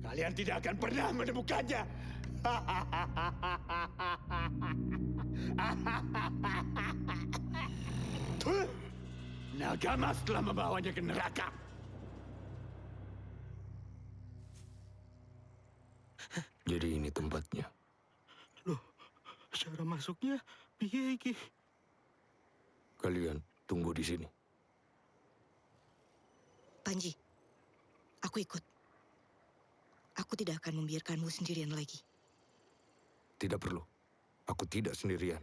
kalian tidak akan pernah menemukannya. Nagamas telah membawanya ke neraka. Jadi ini tempatnya. Loh, cara masuknya piye iki? Kalian tunggu di sini. Panji, aku ikut. Aku tidak akan membiarkanmu sendirian lagi. Tidak perlu. Aku tidak sendirian.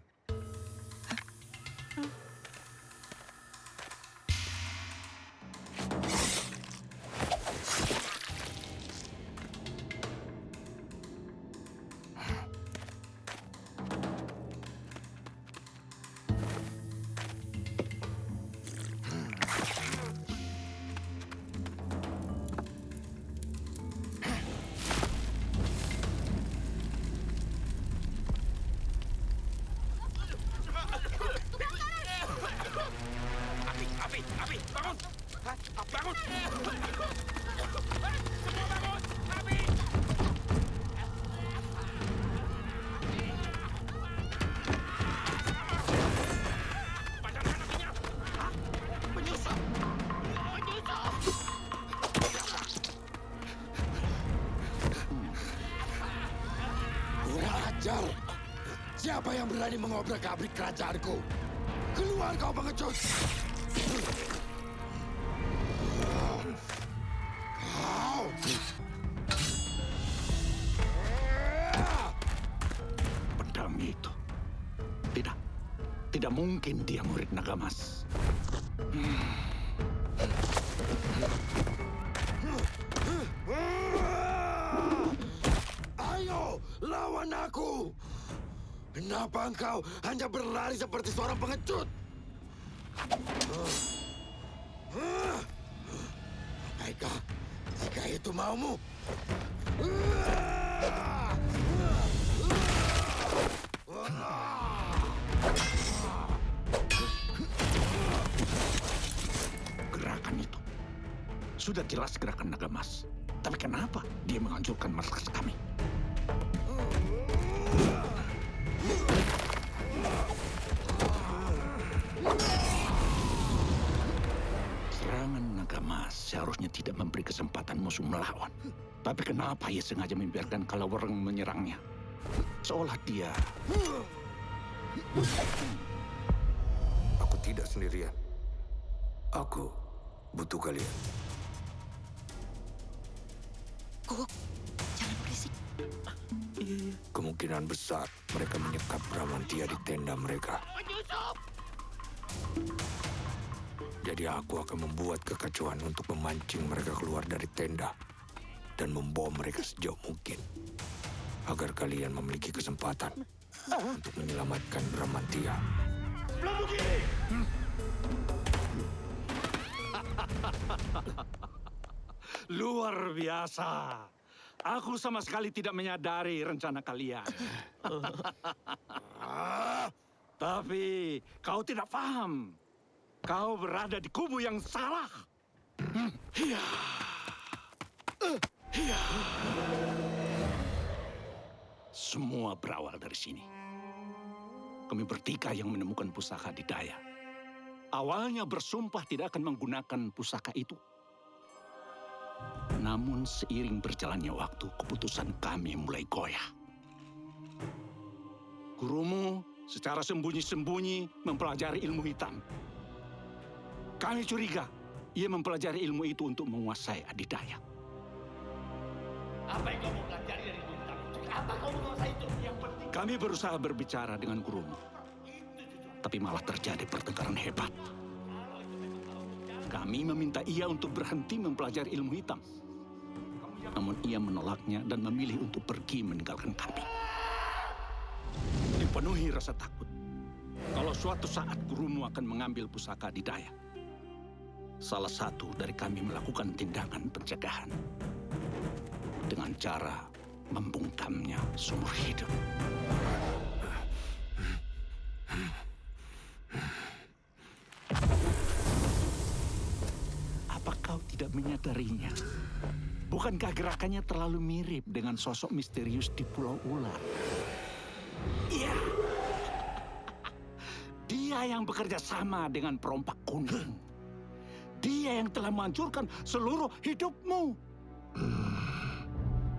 Ajar! Siapa yang berani mengobrak-abrik kerajaanku? Keluar kau pengecut! Kau! Pedang itu. Tidak mungkin dia murid Nagamas. Ayo, lawan aku! Kenapa engkau hanya berlari seperti seorang pengecut? Baiklah, jika itu maumu. Gerakan itu sudah jelas gerakan Nagamas. Tapi kenapa dia menghancurkan markas kami? Serangan Nagamas seharusnya tidak memberi kesempatan musuh melawan. Tapi kenapa ia sengaja membiarkan Kalawereng menyerangnya? Seolah dia... Aku tidak sendirian. Aku butuh kalian. Kok, jangan berisik. Kemungkinan besar mereka menyekap Bramantia di tenda mereka. Jadi aku akan membuat kekacauan untuk memancing mereka keluar dari tenda dan membawa mereka sejauh mungkin agar kalian memiliki kesempatan untuk menyelamatkan Bramantia. Luar biasa. Aku sama sekali tidak menyadari rencana kalian. Tapi kau tidak paham. Kau berada di kubu yang salah. Semua berawal dari sini. Kami bertiga yang menemukan pusaka di Daya. Awalnya bersumpah tidak akan menggunakan pusaka itu. Namun seiring berjalannya waktu, keputusan kami mulai goyah. Gurumu secara sembunyi-sembunyi mempelajari ilmu hitam. Kami curiga ia mempelajari ilmu itu untuk menguasai adidaya. Apa yang kau mau pelajari dari ilmu hitam? Apa kau menguasai itu? Yang penting... Kami berusaha berbicara dengan gurumu. tapi malah terjadi pertengkaran hebat. Kami meminta ia untuk berhenti mempelajari ilmu hitam. Namun ia menolaknya dan memilih untuk pergi meninggalkan kami. Dipenuhi rasa takut kalau suatu saat gurumu akan mengambil pusaka di Daya. Salah satu dari kami melakukan tindakan pencegahan dengan cara membungkamnya seumur hidup. Apa kau tidak menyadarinya? Bukankah gerakannya terlalu mirip dengan sosok misterius di Pulau Ular? Iya. Dia yang bekerja sama dengan perompak kuning. Dia yang telah menghancurkan seluruh hidupmu.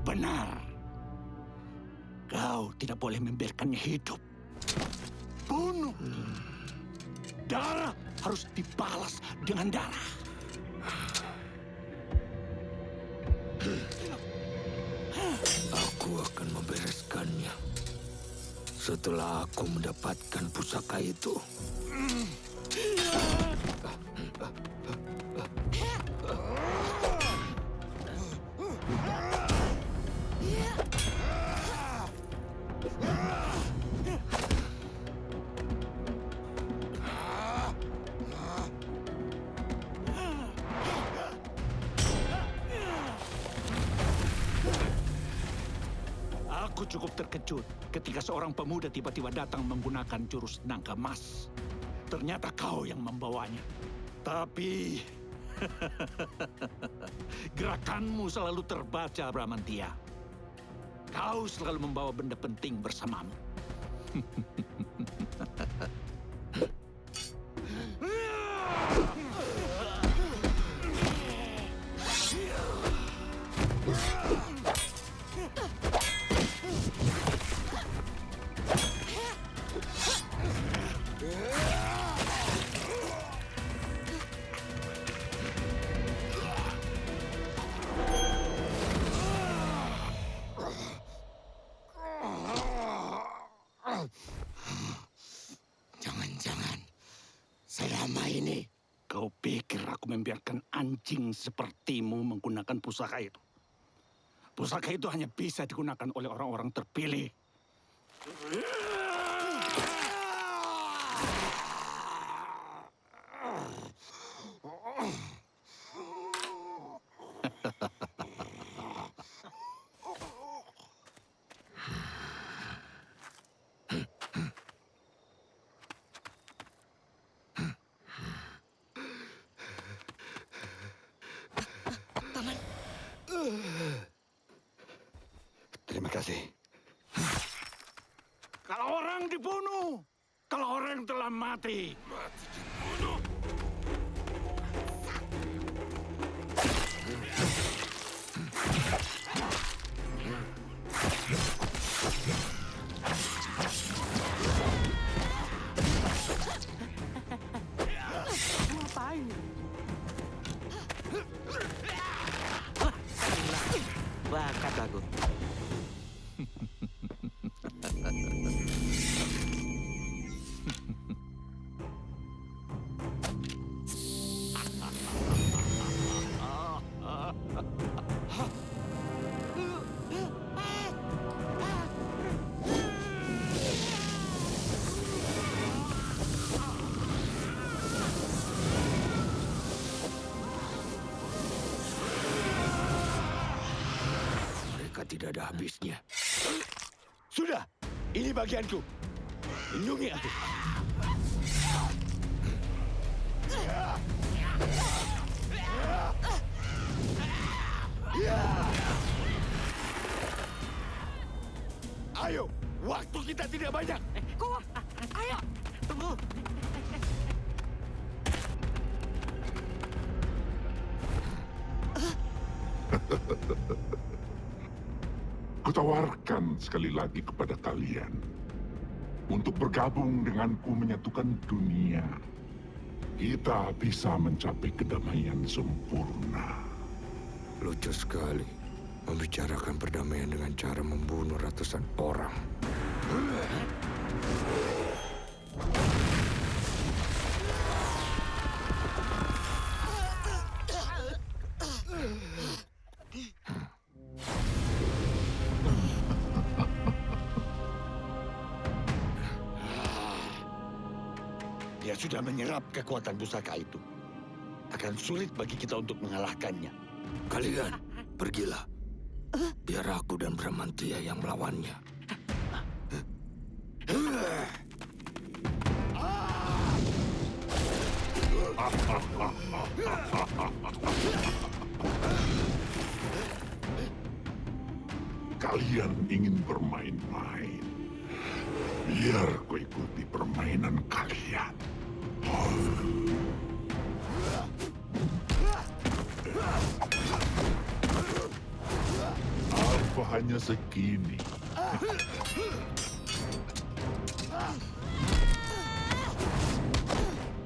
Benar. Kau tidak boleh membiarkannya hidup. Bunuh. Darah harus dibalas dengan darah. Aku akan membereskannya setelah aku mendapatkan pusaka itu. Aku cukup terkejut ketika seorang pemuda tiba-tiba datang menggunakan jurus naga emas. Ternyata kau yang membawanya. Tapi gerakanmu selalu terbaca, Bramantia. Kau selalu membawa benda penting bersamamu. Jangan-jangan selama ini kau pikir aku membiarkan anjing sepertimu menggunakan pusaka itu? Pusaka itu hanya bisa digunakan oleh orang-orang terpilih. Terima kasih. Kalau orang dibunuh, kalau orang telah mati, dibunuh. Ngapain? Bakat aku. Mereka tidak ada habisnya. Sudah, ini bagianku. Lindungi aku. Ayo, waktu kita tidak banyak. Kok? Ayo, tunggu. Kutawarkan sekali lagi kepada kalian untuk bergabung denganku menyatukan dunia. Kita bisa mencapai kedamaian sempurna. Lucu sekali membicarakan perdamaian dengan cara membunuh ratusan orang. sudah menyerap kekuatan pusaka itu. Akan sulit bagi kita untuk mengalahkannya. Kalian, pergilah. Biar aku dan Bramantia yang melawannya. Kalian ingin bermain-main. Biar ku ikuti permainan kalian. Apa hanya segini?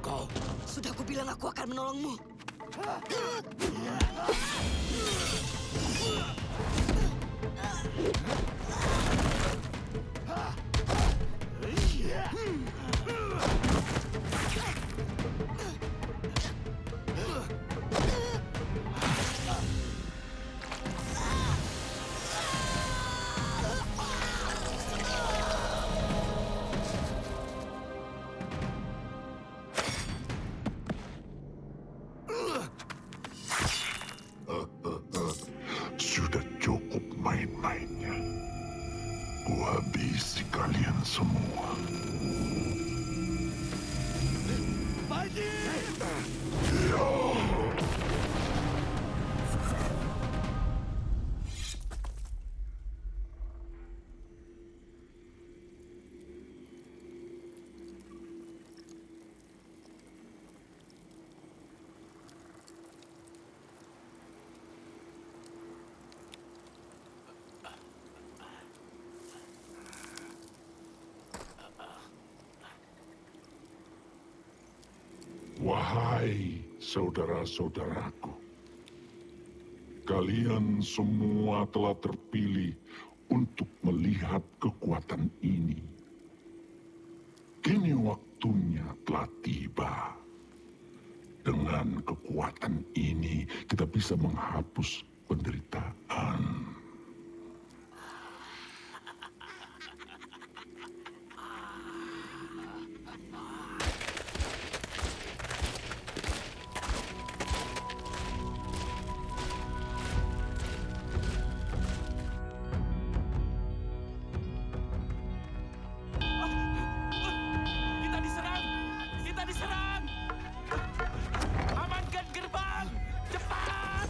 Kau, sudah kubilang aku akan menolongmu. Sudah cukup main-mainnya. Ku habisi kalian semua. Wahai saudara-saudaraku, kalian semua telah terpilih untuk melihat kekuatan ini. Kini waktunya telah tiba. Dengan kekuatan ini, kita bisa menghapus penderitaan. Kita diserang! Kita diserang! Amankan gerbang! Cepat!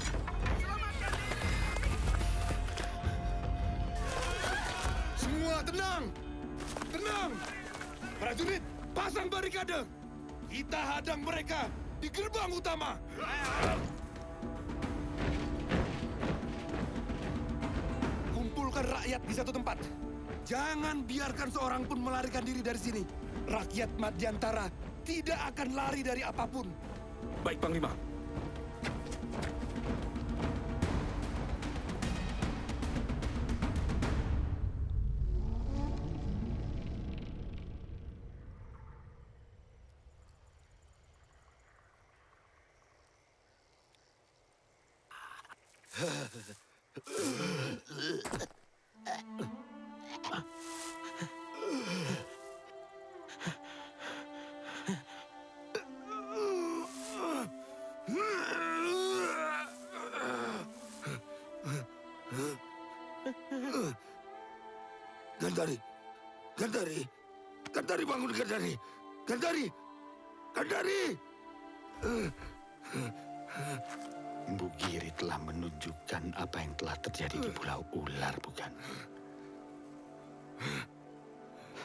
Semua tenang! Tenang! Prajurit, pasang barikade! Kita hadang mereka di gerbang utama! Kumpulkan rakyat di satu tempat. Jangan biarkan seorang pun melarikan diri dari sini. Rakyat Madyantara tidak akan lari dari apapun. Baik, Panglima. Gandari! Gandari! Gandari, bangun, Gandari! Gandari! Gandari! Mbu Giri telah menunjukkan apa yang telah terjadi di Pulau Ular, bukan?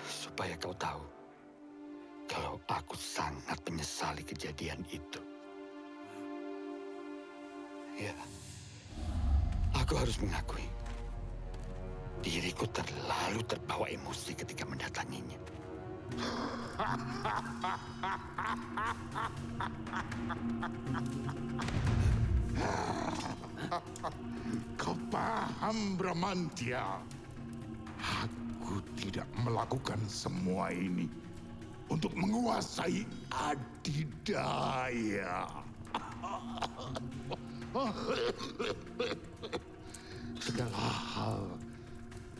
Supaya kau tahu, kalau aku sangat menyesali kejadian itu. Ya, aku harus mengakui, diriku terlalu terbawa emosi ketika mendatanginya. Kau paham, Bramantia? Aku tidak melakukan semua ini untuk menguasai adidaya. Segala hal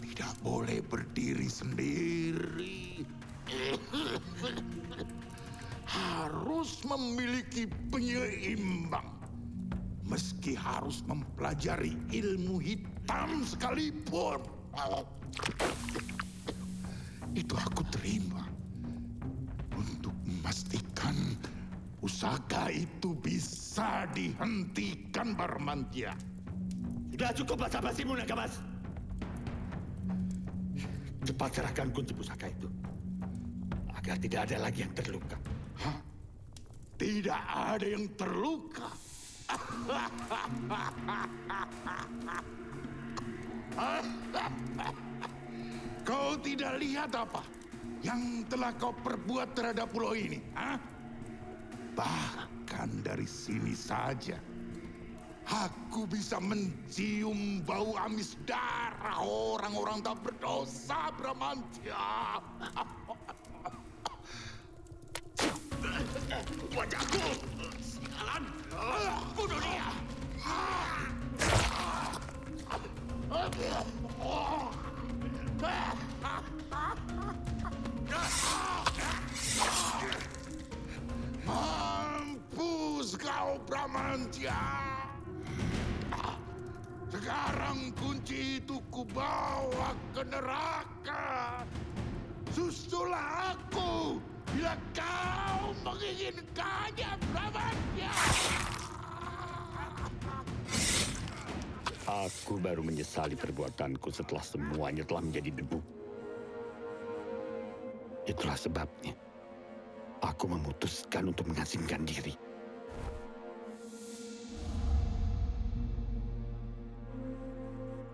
tidak boleh berdiri sendiri. memiliki penyeimbang. Meski harus mempelajari ilmu hitam sekalipun. Itu aku terima. Untuk memastikan pusaka itu bisa dihentikan, Barmantia. Sudah cukup basa-basimu, Nagamas. Cepat serahkan kunci pusaka itu. Agar tidak ada lagi yang terluka. Hah? Tidak ada yang terluka? Kau tidak lihat apa yang telah kau perbuat terhadap pulau ini? Hah? Bahkan dari sini saja, aku bisa mencium bau amis darah orang-orang tak berdosa, Bramantya. Wajahku! Sialan! Bunuh dia! Mampus kau, Bramantya! Sekarang kunci itu kubawa ke neraka. Susulah aku bila kau menginginkannya, Bramantya! Aku baru menyesali perbuatanku setelah semuanya telah menjadi debu. Itulah sebabnya aku memutuskan untuk mengasingkan diri.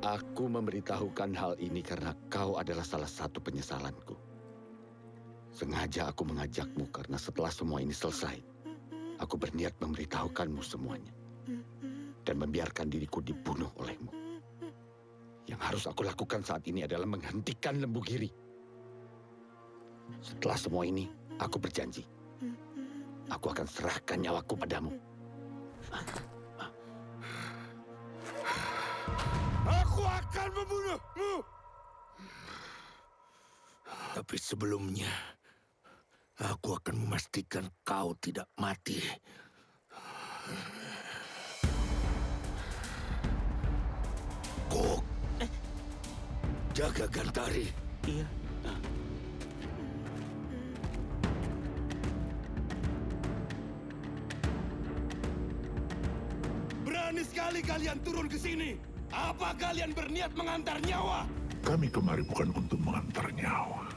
Aku memberitahukan hal ini karena kau adalah salah satu penyesalanku. Sengaja aku mengajakmu karena setelah semua ini selesai, aku berniat memberitahukanmu semuanya. Dan membiarkan diriku dibunuh olehmu. Yang harus aku lakukan saat ini adalah menghentikan Lembu Giri. Setelah semua ini, aku berjanji. Aku akan serahkan nyawaku padamu. Aku akan membunuhmu! Tapi sebelumnya, aku akan memastikan kau tidak mati. Kok jaga Gantari. Iya. Berani sekali kalian turun ke sini. Apa kalian berniat mengantar nyawa? Kami kemari bukan untuk mengantar nyawa.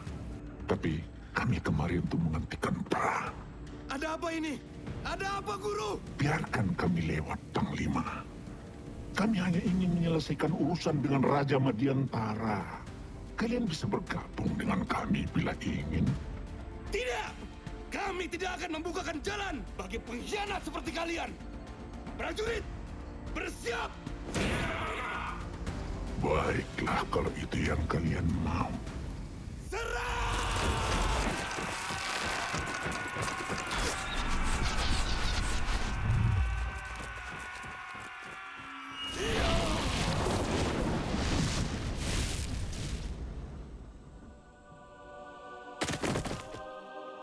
Tapi kami kemari untuk menghentikan perang. Ada apa ini? Ada apa, Guru? Biarkan kami lewat, Panglima. Kami hanya ingin menyelesaikan urusan dengan Raja Madiantara. Kalian bisa bergabung dengan kami bila ingin. Tidak! Kami tidak akan membukakan jalan bagi pengkhianat seperti kalian. Prajurit, bersiap! Baiklah kalau itu yang kalian mau.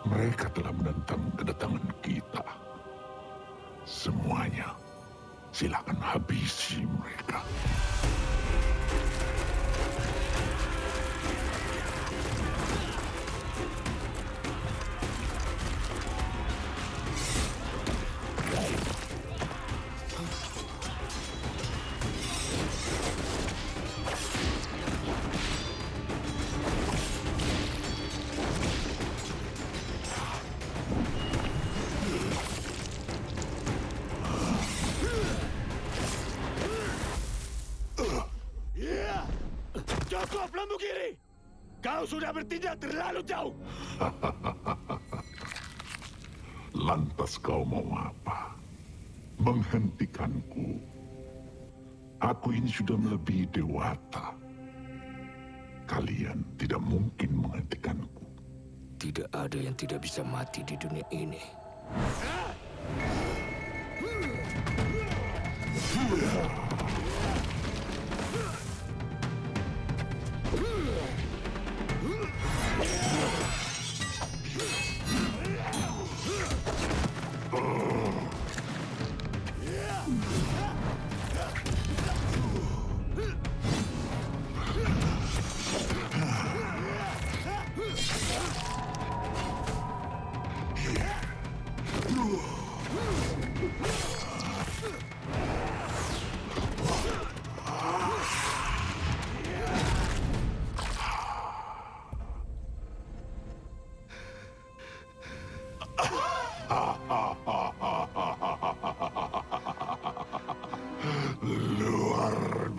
Mereka telah menentang kedatangan kita. Semuanya, silakan habisi mereka. Cukup, Lembu Giri! Kau sudah bertindak terlalu jauh! Lantas kau mau apa? Menghentikanku? Aku ini sudah melebihi dewata. Kalian tidak mungkin menghentikanku. Tidak ada yang tidak bisa mati di dunia ini.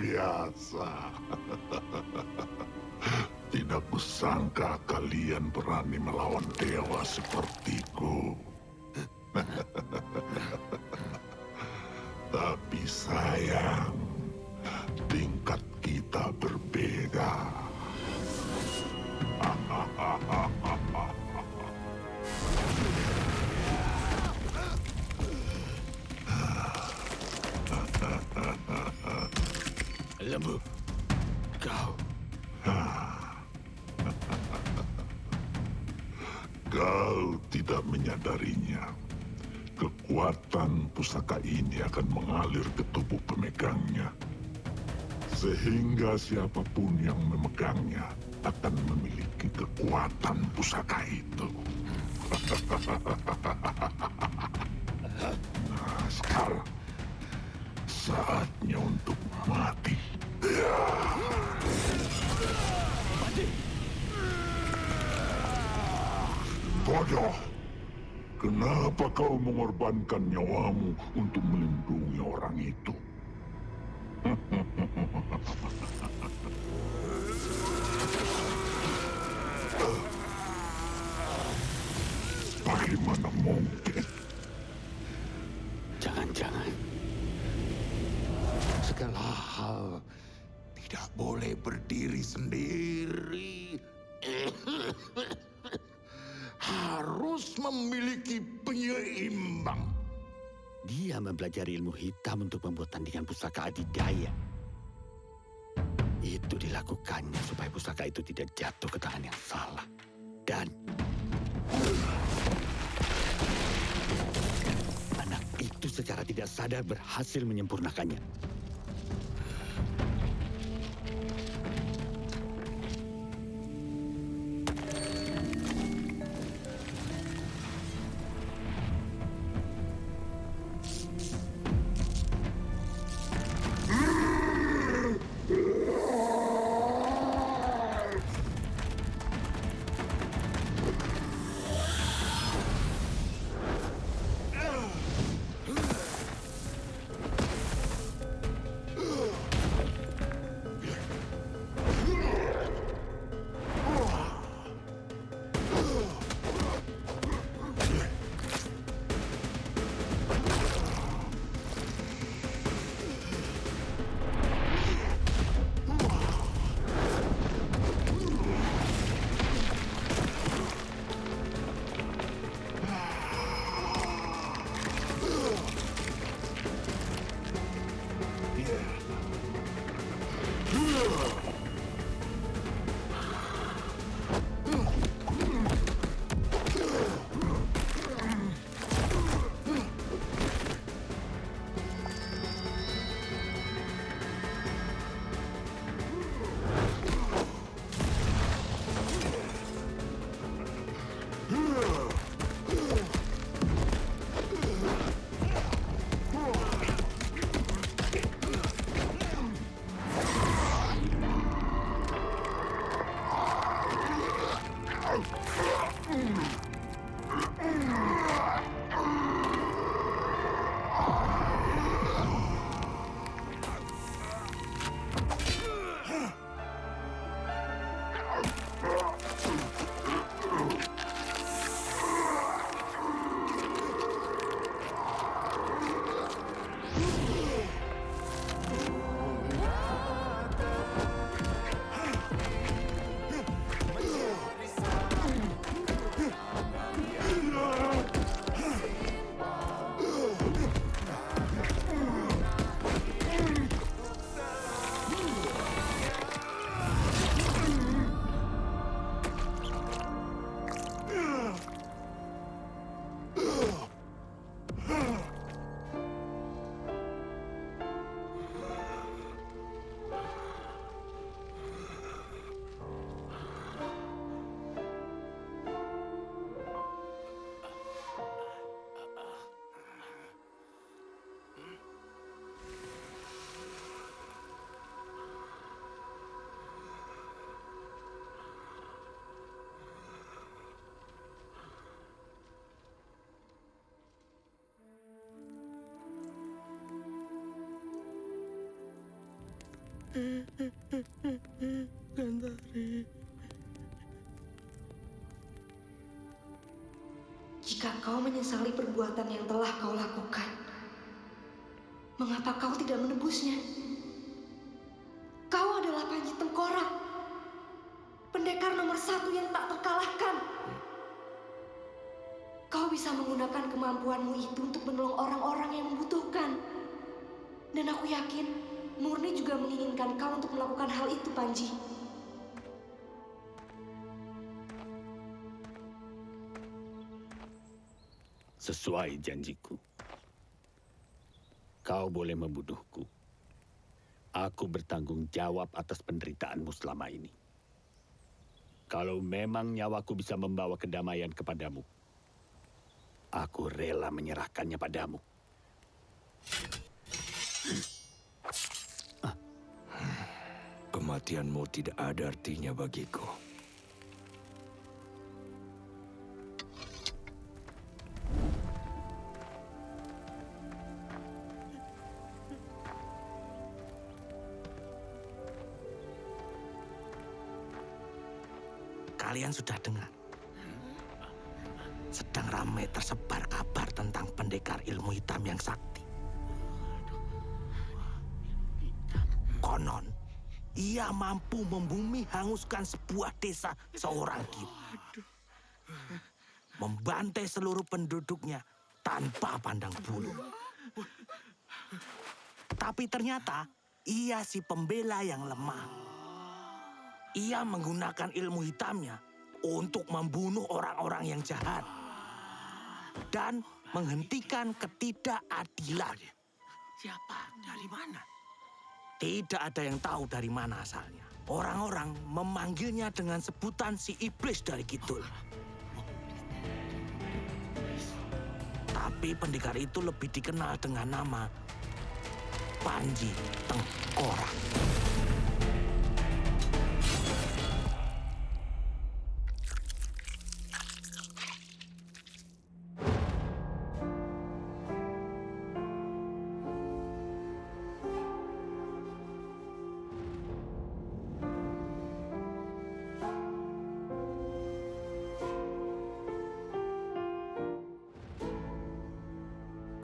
biasa. Tidak kusangka kalian berani melawan dewa sepertiku. Tapi sayang, tingkat kita berbeda. Lembu, kau. Kau tidak menyadarinya. Kekuatan pusaka ini akan mengalir ke tubuh pemegangnya. Sehingga siapapun yang memegangnya akan memiliki kekuatan pusaka itu. Nah, sekarang saatnya untuk mati. Mati! Bodoh! Kenapa kau mengorbankan nyawamu untuk melindungi orang itu? Bagaimana mungkin? Jangan-jangan segala hal tidak boleh berdiri sendiri. Harus memiliki penyeimbang. Dia mempelajari ilmu hitam untuk membuat tandingan pusaka adidaya. Itu dilakukannya supaya pusaka itu tidak jatuh ke tangan yang salah. Dan anak itu secara tidak sadar berhasil menyempurnakannya. Gantari. Jika kau menyesali perbuatan yang telah kau lakukan, mengapa kau tidak menebusnya? Kau adalah Panji Tengkorak, pendekar nomor 1 yang tak terkalahkan. Kau bisa menggunakan kemampuanmu itu untuk menolong orang-orang yang membutuhkan. Dan aku yakin Murni juga menginginkan kau untuk melakukan hal itu, Panji. Sesuai janjiku. Kau boleh membunuhku. Aku bertanggung jawab atas penderitaanmu selama ini. Kalau memang nyawaku bisa membawa kedamaian kepadamu, aku rela menyerahkannya padamu. Kematianmu tidak ada artinya bagiku. Kalian sudah dengar? Sedang ramai tersebar kabar tentang pendekar ilmu hitam yang sakti. Konon, ia mampu membumi hanguskan sebuah desa seorang diri. Membantai seluruh penduduknya tanpa pandang bulu. Tapi ternyata, ia si pembela yang lemah. Ia menggunakan ilmu hitamnya untuk membunuh orang-orang yang jahat dan menghentikan ketidakadilan. Siapa? Dari mana? Tidak ada yang tahu dari mana asalnya. Orang-orang memanggilnya dengan sebutan si iblis dari Kidul. Tapi pendekar itu lebih dikenal dengan nama Panji Tengkorak.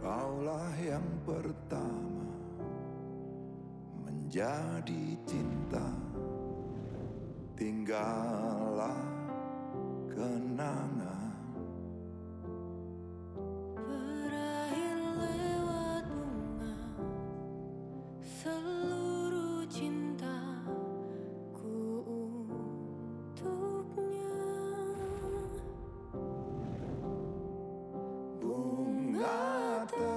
Kaulah yang pertama menjadi cinta, tinggallah kenangan. Berakhir lewat bunga, seluruh cintaku untuknya. Bunga terakhir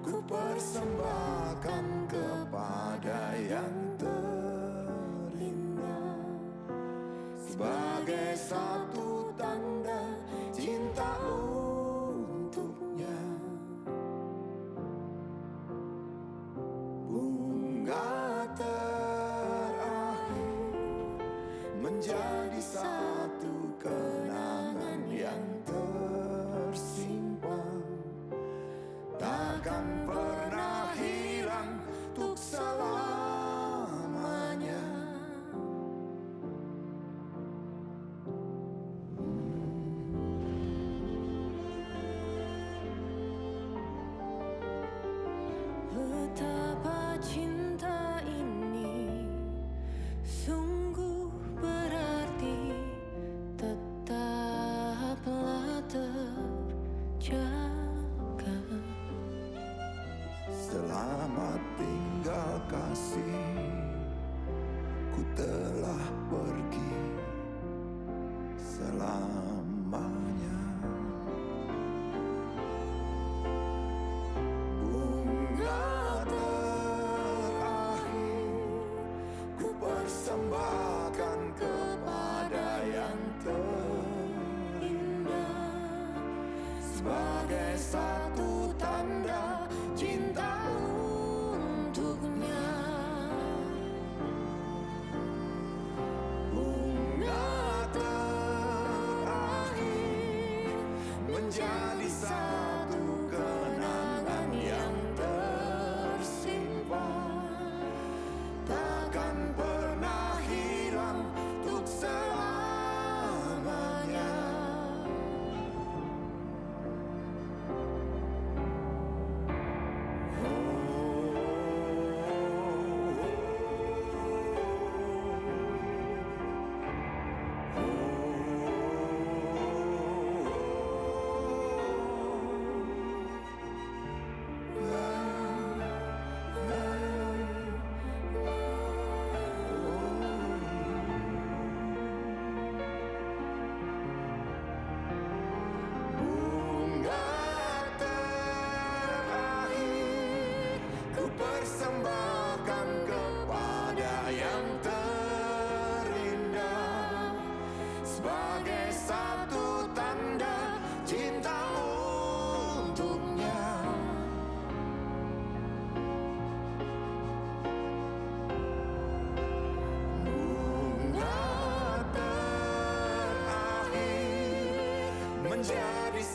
ku persembahkan kepada yang terindah, sebagai satu tanda cinta untuknya. Bunga terakhir menjadi satu kenangan yang tersimpan, takkan pernah hilang untuk selamanya. Betapa cinta ini sungguh berarti, tetaplah terjaga. Selamat tinggal kasih, ku telah pergi selamanya. Bunga terakhir ku persembahkan kepada yang terindah, sebagai satu tanda cinta untuknya. Bunga terakhir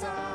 desa.